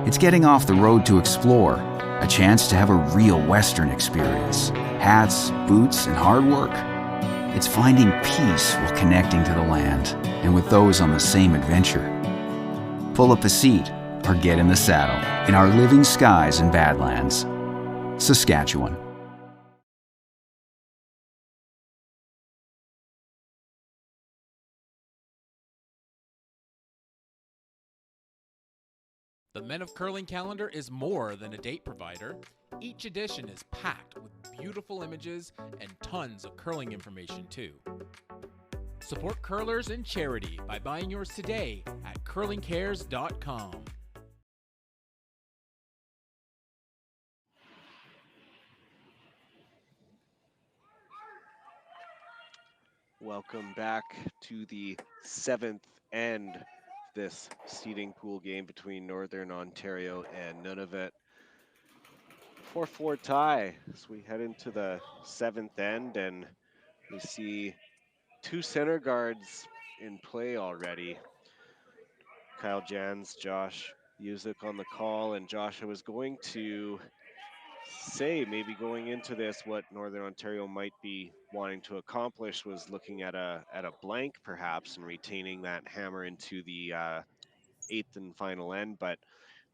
It's getting off the road to explore, a chance to have a real Western experience. Hats, boots, and hard work. It's finding peace while connecting to the land and with those on the same adventure. Pull up a seat or get in the saddle in our living skies and Badlands. Saskatchewan. The Men of Curling calendar is more than a date provider. Each edition is packed with beautiful images and tons of curling information too. Support curlers and charity by buying yours today at curlingcares.com. Welcome back to the 7th end. This seeding pool game between Northern Ontario and Nunavut. 4-4 tie as we head into the 7th end, and we see 2 center guards in play already. Kyle Jans, Josh Usick on the call. And Josh, I was going to say maybe going into this, what Northern Ontario might be wanting to accomplish was looking at a blank perhaps and retaining that hammer into the 8th and final end. But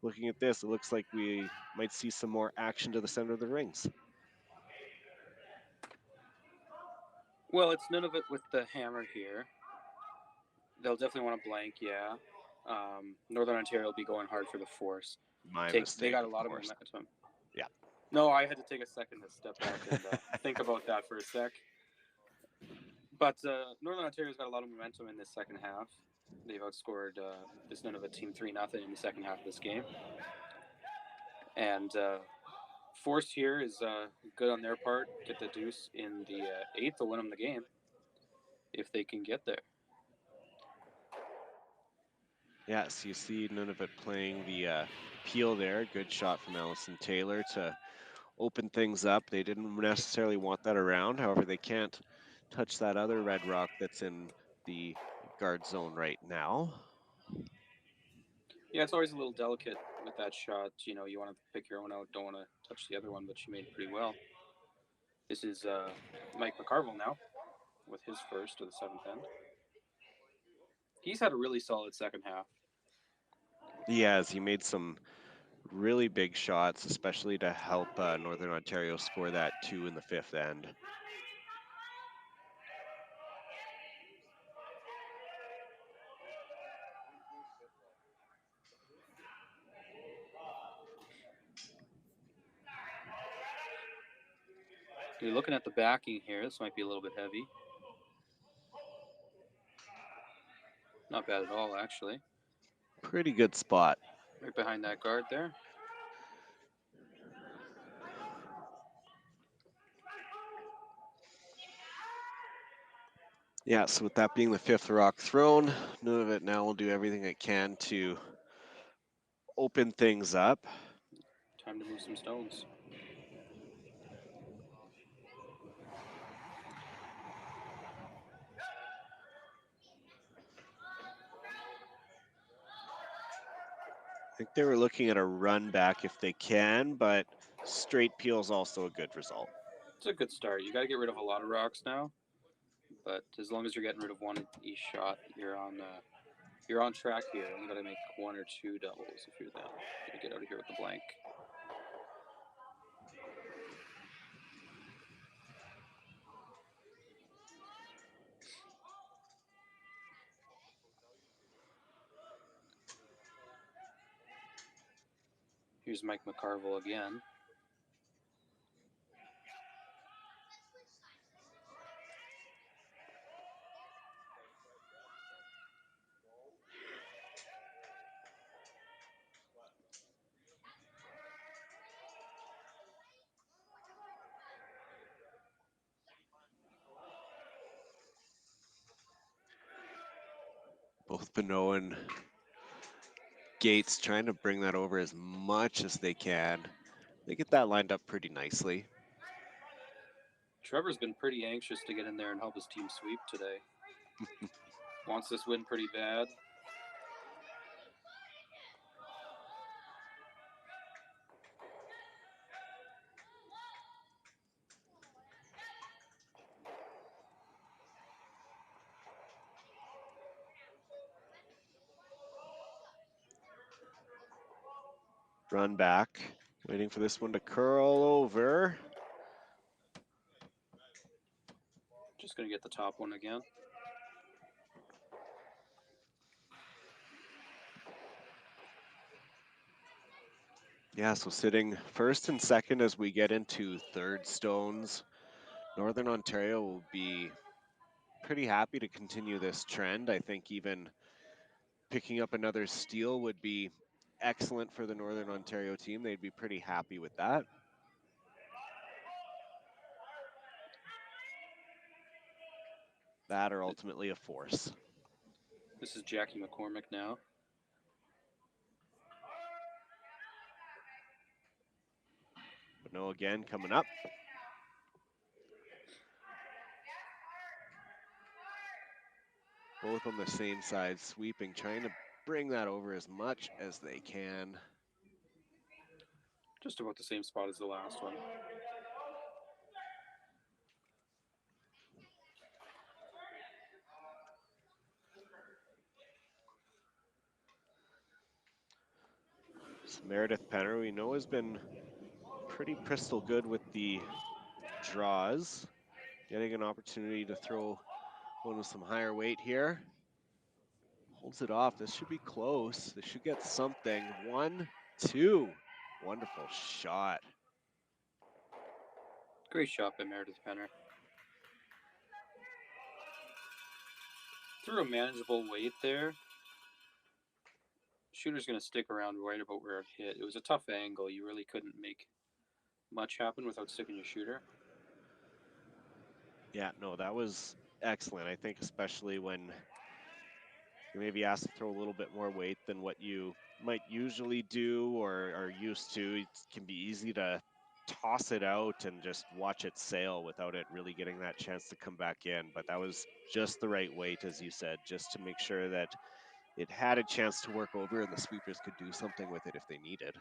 looking at this, it looks like we might see some more action to the center of the rings. Well, it's none of it with the hammer here. They'll definitely want a blank, yeah. Northern Ontario will be going hard for the force. They got a lot of momentum. Yeah. No, I had to take a second to step back and think about that for a sec. But Northern Ontario's got a lot of momentum in this second half. They've outscored this Nunavut team 3-0 in the second half of this game. And force here is good on their part. Get the deuce in the 8th to win them the game if they can get there. Yes, you see Nunavut playing the peel there. Good shot from Allison Taylor to open things up. They didn't necessarily want that around. However, they can't touch that other red rock that's in the guard zone right now. Yeah, it's always a little delicate with that shot. You know, you want to pick your own out, don't want to touch the other one, but she made it pretty well. This is Mike McCarville now with his first to the 7th end. He's had a really solid second half. He has. He made some really big shots, especially to help Northern Ontario score that 2 in the 5th end. You're looking at the backing here. This might be a little bit heavy. Not bad at all, actually. Pretty good spot. Right behind that guard there. Yeah, so with that being the 5th rock thrown, Nunavut now will do everything it can to open things up. Time to move some stones. I think they were looking at a run back if they can, but straight peel is also a good result. It's a good start. You got to get rid of a lot of rocks now, but as long as you're getting rid of one each shot, you're on track here. You got to make 1 or 2 doubles if you're going to get out of here with the blank. Here's Mike McCarville again. Both Pinot and Gates trying to bring that over as much as they can. They get that lined up pretty nicely. Trevor's been pretty anxious to get in there and help his team sweep today. Wants this win pretty bad. Run back, waiting for this one to curl over. Just going to get the top one again. Yeah, so sitting 1st and 2nd as we get into 3rd stones. Northern Ontario will be pretty happy to continue this trend. I think even picking up another steal would be excellent for the Northern Ontario team. They'd be pretty happy with that. That or ultimately a force. This is Jackie McCormick now. But no, again, coming up. Both on the same side, sweeping, trying to bring that over as much as they can. Just about the same spot as the last one. So Meredith Penner, we know, has been pretty crystal good with the draws. Getting an opportunity to throw one with some higher weight here. Holds it off. This should be close. They should get something. 1, 2. Wonderful shot. Great shot by Meredith Penner. Threw a manageable weight there. Shooter's going to stick around right about where it hit. It was a tough angle. You really couldn't make much happen without sticking your shooter. Yeah, no, that was excellent. I think especially when you're maybe asked to throw a little bit more weight than what you might usually do or are used to, it can be easy to toss it out and just watch it sail without it really getting that chance to come back in. But that was just the right weight, as you said, just to make sure that it had a chance to work over and the sweepers could do something with it if they needed.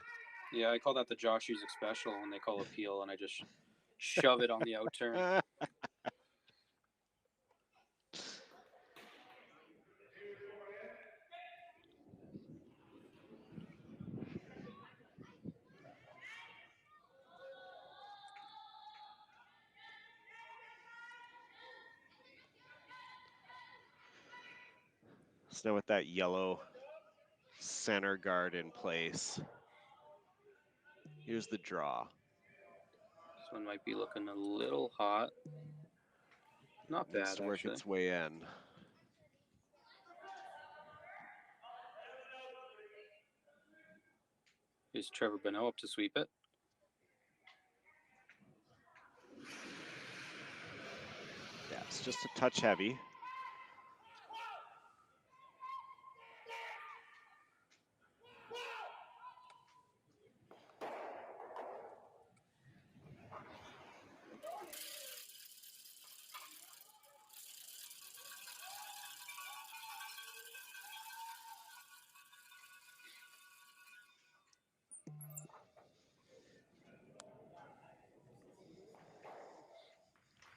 Yeah, I call that the Josh Usyk special when they call a peel, and I just shove it on the out turn. So now with that yellow center guard in place, here's the draw. This one might be looking a little hot. Not bad, Needs to work actually. its way in. Here's Trevor Bonneau up to sweep it. Yeah, it's just a touch heavy.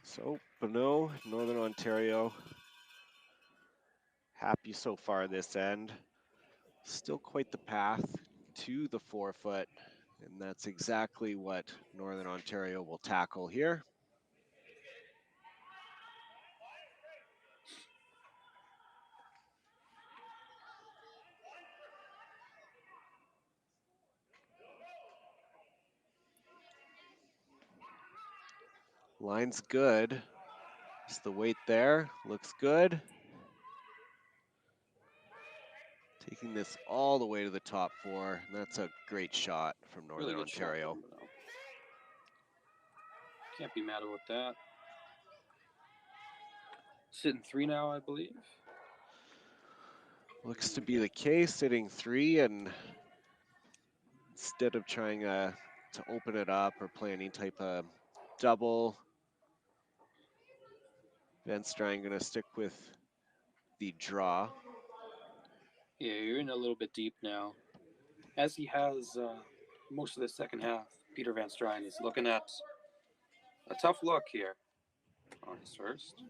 So Bonneau, Northern Ontario, happy so far this end. Still quite the path to the 4-foot, and that's exactly what Northern Ontario will tackle here. Line's good. Is the weight there? Looks good. Taking this all the way to the top 4. And that's a great shot from Northern Really good Ontario. shot from Bonneau. Can't be mad about that. Sitting 3 now, I believe. Looks to be the case, sitting 3, and instead of trying to open it up or play any type of double, Van Strijn gonna stick with the draw. Yeah, you're in a little bit deep now. As he has most of the second half, Peter Van Strijn is looking at a tough look here on his first.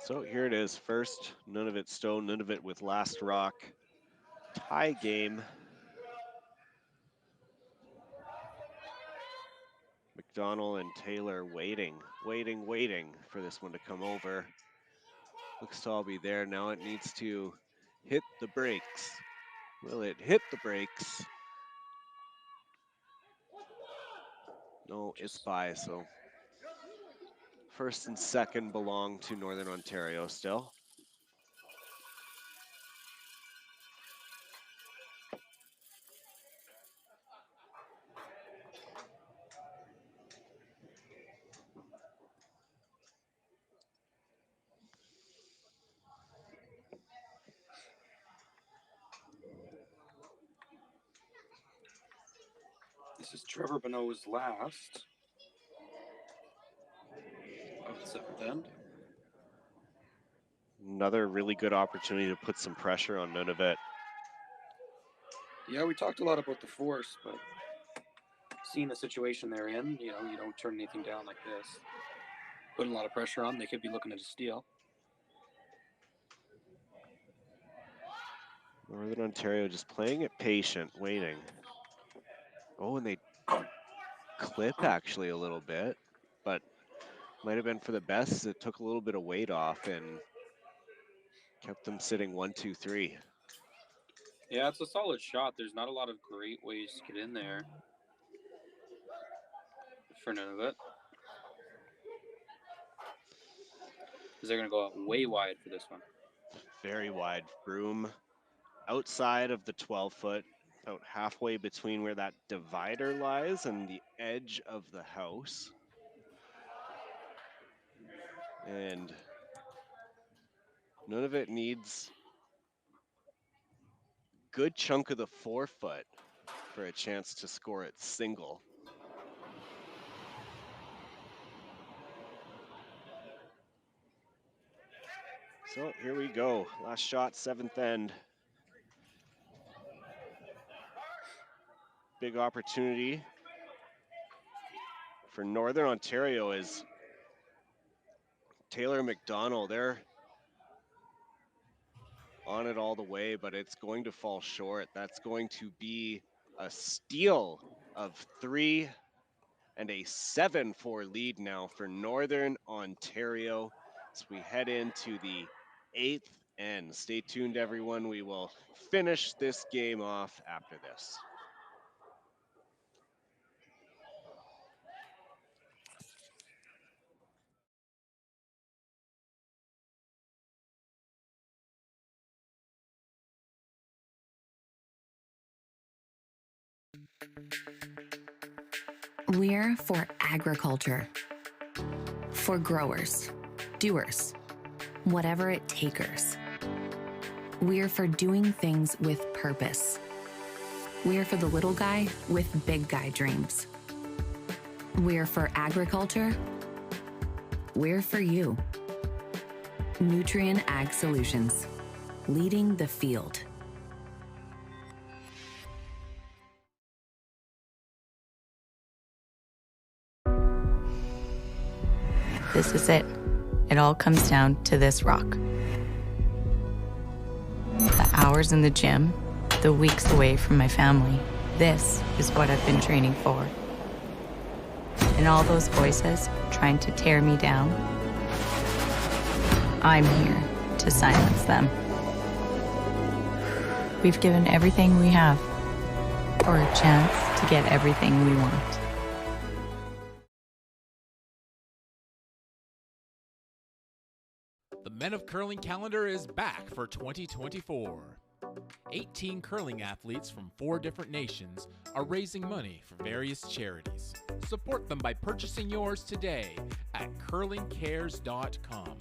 So here it is, first, Nunavut stone, Nunavut with last rock. Tie game. McDonald and Taylor waiting for this one to come over. Looks to all be there. Now it needs to hit the brakes. Will it hit the brakes? No, it's by, so first and second belong to Northern Ontario still. This is Trevor Bonneau's last of the seventh end. Another really good opportunity to put some pressure on Nunavut. Yeah, we talked a lot about the force, but seeing the situation they're in, you don't turn anything down like this. Putting a lot of pressure on, they could be looking at a steal. Northern Ontario just playing it patient, waiting. Oh, and they clip actually a little bit, but might have been for the best. It took a little bit of weight off and kept them sitting 1, 2, 3. Yeah, it's a solid shot. There's not a lot of great ways to get in there for Nunavut. Because they're going to go out way wide for this one. Very wide. Broom outside of the 12-foot, about halfway between where that divider lies and the edge of the house. And Nunavut needs a good chunk of the 4-foot for a chance to score it single. So here we go. Last shot, 7th end. Big opportunity for Northern Ontario is Taylor McDonald. They're on it all the way, but it's going to fall short. That's going to be a steal of 3 and a 7-4 lead now for Northern Ontario as we head into the 8th end. Stay tuned, everyone. We will finish this game off after this. We're for agriculture, for growers, doers, whatever it takers. We're for doing things with purpose. We're for the little guy with big guy dreams. We're for agriculture. We're for you. Nutrien Ag Solutions, leading the field. This is it. It all comes down to this rock. The hours in the gym, the weeks away from my family. This is what I've been training for. And all those voices trying to tear me down, I'm here to silence them. We've given everything we have for a chance to get everything we want. The Men of Curling calendar is back for 2024. 18 curling athletes from 4 different nations are raising money for various charities. Support them by purchasing yours today at curlingcares.com.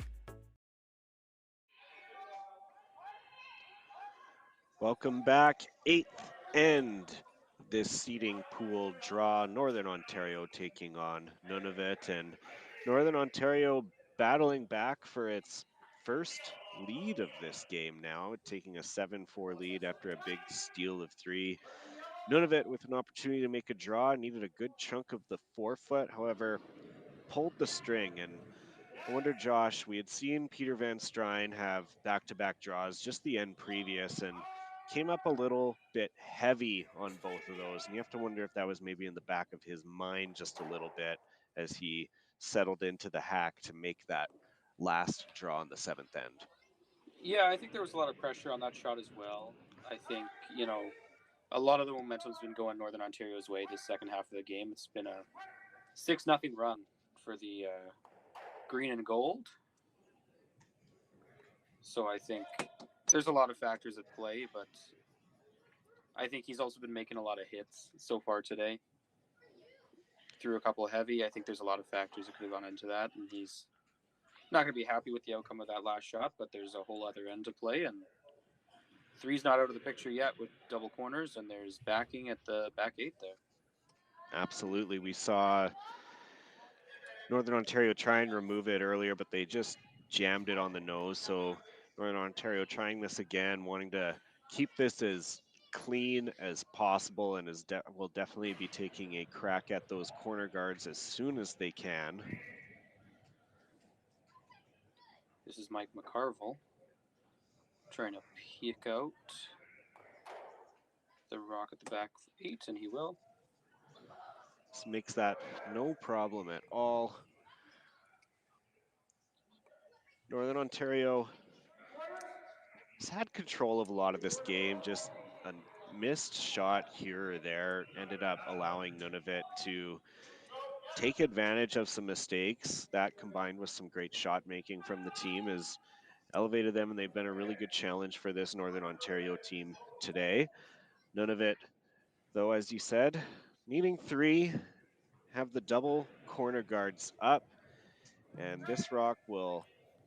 Welcome back. 8th end. This seeding pool draw. Northern Ontario taking on Nunavut, and Northern Ontario battling back for its first lead of this game now, taking a 7-4 lead after a big steal of 3. Nunavut with an opportunity to make a draw, needed a good chunk of the 4-foot, however, pulled the string. And I wonder, Josh, we had seen Peter Van Strijn have back-to-back draws just the end previous and came up a little bit heavy on both of those. And you have to wonder if that was maybe in the back of his mind just a little bit as he settled into the hack to make that last draw on the 7th end. Yeah, I think there was a lot of pressure on that shot as well. I think, a lot of the momentum's been going Northern Ontario's way this second half of the game. It's been a 6-0 run for the green and gold. So I think there's a lot of factors at play, but I think he's also been making a lot of hits so far today. Threw a couple of heavy. I think there's a lot of factors that could have gone into that, and he's not going to be happy with the outcome of that last shot, but there's a whole other end to play, and 3's not out of the picture yet with double corners, and there's backing at the back 8 there. Absolutely. We saw Northern Ontario try and remove it earlier, but they just jammed it on the nose. So Northern Ontario trying this again, wanting to keep this as clean as possible, and will definitely be taking a crack at those corner guards as soon as they can. This is Mike McCarville trying to peek out the rock at the back 8, and he will. This makes that no problem at all. Northern Ontario has had control of a lot of this game. Just a missed shot here or there ended up allowing Nunavut to take advantage of some mistakes. That, combined with some great shot making from the team, has elevated them, and they've been a really good challenge for this Northern Ontario team today. Nunavut, though, as you said, needing 3, have the double corner guards up, and this rock will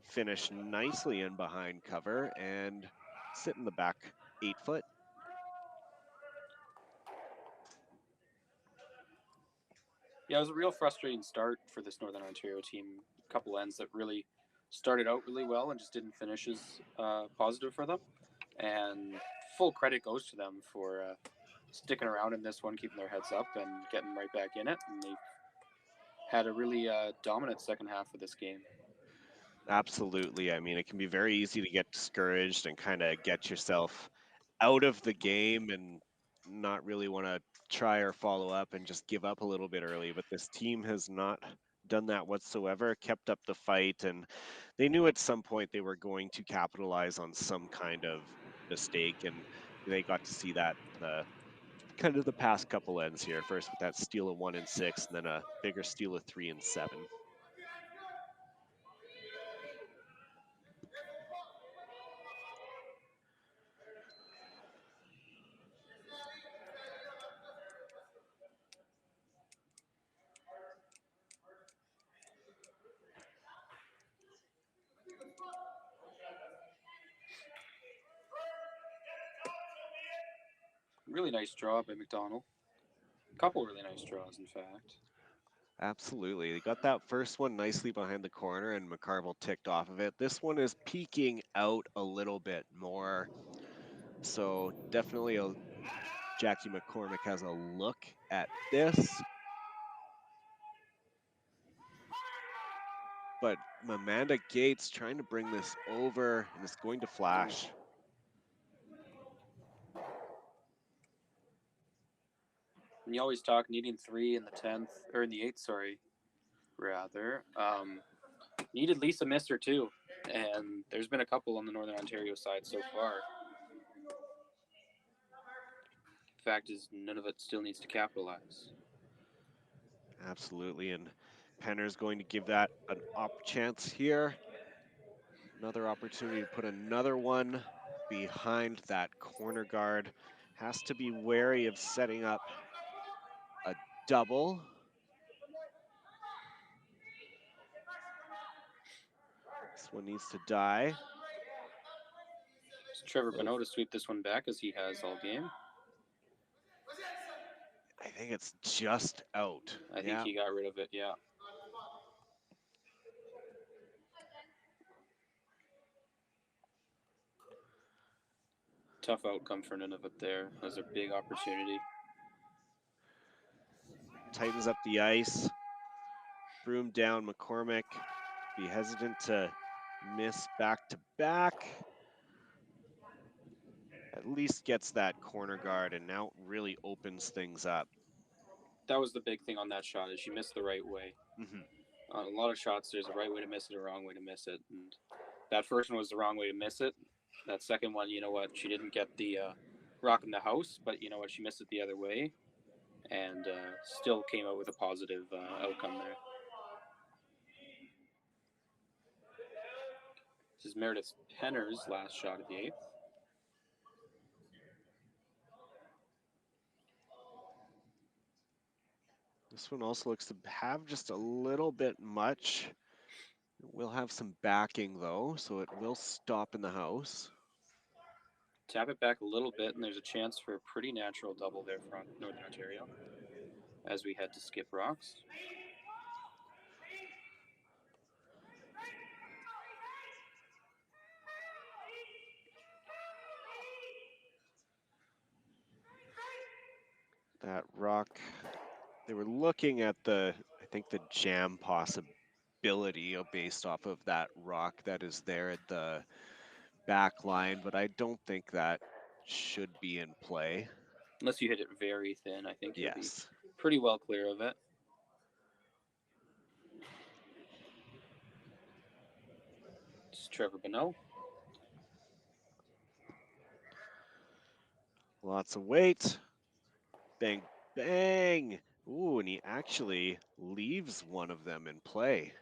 finish nicely in behind cover and sit in the back 8 foot. Yeah, it was a real frustrating start for this Northern Ontario team. A couple ends that really started out really well and just didn't finish as positive for them. And full credit goes to them for sticking around in this one, keeping their heads up and getting right back in it. And they had a really dominant second half of this game. Absolutely. I mean, it can be very easy to get discouraged and kind of get yourself out of the game and not really want to try or follow up and just give up a little bit early. But this team has not done that whatsoever, kept up the fight, and they knew at some point they were going to capitalize on some kind of mistake, and they got to see that kind of the past couple ends here. First with that steal of 1 and 6, and then a bigger steal of 3 and 7. Really nice draw by McDonald. A couple really nice draws, in fact. Absolutely. They got that first one nicely behind the corner, and McCarville ticked off of it. This one is peeking out a little bit more. So definitely Jackie McCormick has a look at this. But Amanda Gates trying to bring this over, and it's going to flash. And you always talk needing 3 in the 10th, or in the 8th, sorry, rather. Need at least a miss or 2, and there's been a couple on the Northern Ontario side so far. Fact is, none of it still needs to capitalize. Absolutely, and Penner's going to give that an chance here. Another opportunity to put another one behind that corner guard. Has to be wary of setting up a double. This one needs to die. It's Trevor Bonneau to sweep this one back, as he has all game. I think it's just out. I think he got rid of it, yeah. Tough outcome for Nunavut there. That was a big opportunity. Tightens up the ice. Broom down McCormick. Be hesitant to miss back to back. At least gets that corner guard, and now really opens things up. That was the big thing on that shot, is she missed the right way. Mm-hmm. A lot of shots, there's a right way to miss it, a wrong way to miss it. And that first one was the wrong way to miss it. That second one, you know what, she didn't get the rock in the house, but you know what, she missed it the other way. And still came out with a positive outcome there. This is Meredith Penner's last shot of the 8th. This one also looks to have just a little bit much. It will have some backing though, so it will stop in the house. Tap it back a little bit, and there's a chance for a pretty natural double there from Northern Ontario. as we head to Skip Rocks. That rock, they were looking at I think the jam possibility based off of that rock that is there at the back line, but I don't think that should be in play. Unless you hit it very thin, I think you'll be Yes. pretty well clear of it. It's Trevor Bonneau. Lots of weight. Bang, bang. Ooh, and he actually leaves one of them in play.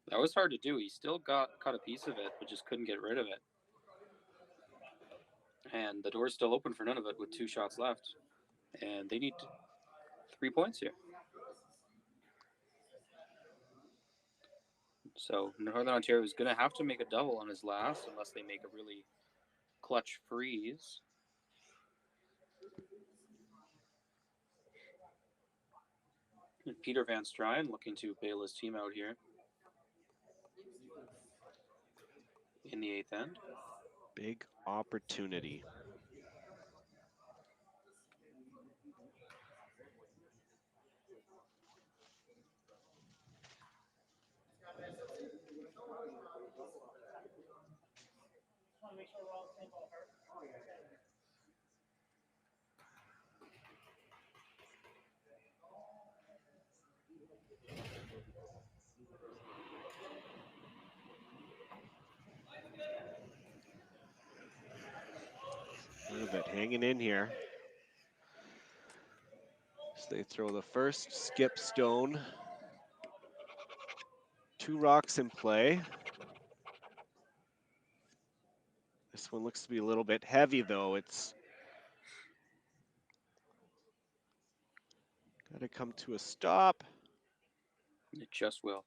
That was hard to do. He still caught a piece of it, but just couldn't get rid of it. And the door's still open for Nunavut with 2 shots left. And they need 3 points here. So Northern Ontario is going to have to make a double on his last unless they make a really clutch freeze. And Peter Van Stryen looking to bail his team out here in the 8th end. Big opportunity. Nunavut hanging in here. So they throw the first skip stone. 2 rocks in play. This one looks to be a little bit heavy though. It's got to come to a stop. It just will.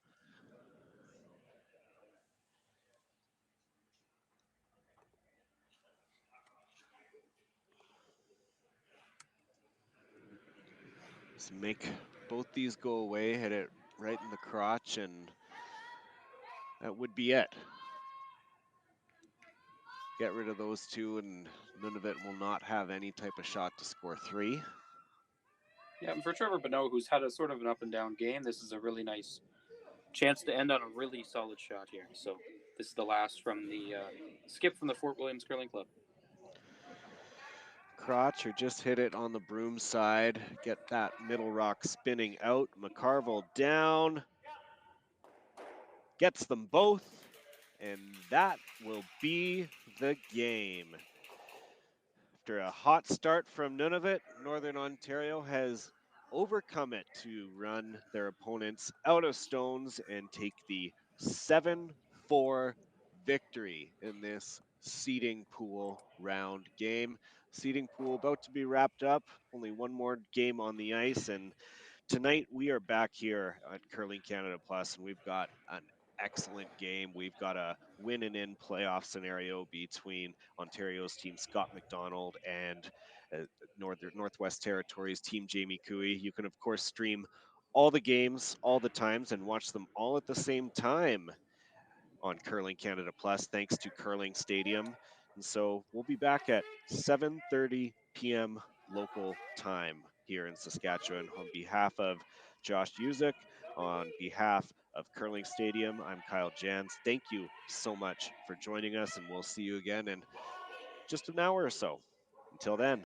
Just make both these go away, hit it right in the crotch, and that would be it. Get rid of those 2 and Nunavut will not have any type of shot to score 3. Yeah, and for Trevor Bonneau, who's had a sort of an up and down game, this is a really nice chance to end on a really solid shot here. So this is the last from the skip from the Fort Williams Curling Club. Crotcher just hit it on the broom side. Get that middle rock spinning out. McCarville down. Gets them both. And that will be the game. After a hot start from Nunavut, Northern Ontario has overcome it to run their opponents out of stones and take the 7-4 victory in this seeding pool round game. Seeding pool about to be wrapped up. Only one more game on the ice, and tonight we are back here at Curling Canada Plus, and we've got an excellent game. We've got a win and in playoff scenario between Ontario's team Scott McDonald and Northwest Territories team Jamie Cooey. You can of course stream all the games all the times and watch them all at the same time on Curling Canada Plus, thanks to Curling Stadium. And so we'll be back at 7:30 p.m. local time here in Saskatchewan. On behalf of Josh Uzik, on behalf of Curling Stadium, I'm Kyle Jans. Thank you so much for joining us, and we'll see you again in just an hour or so. Until then.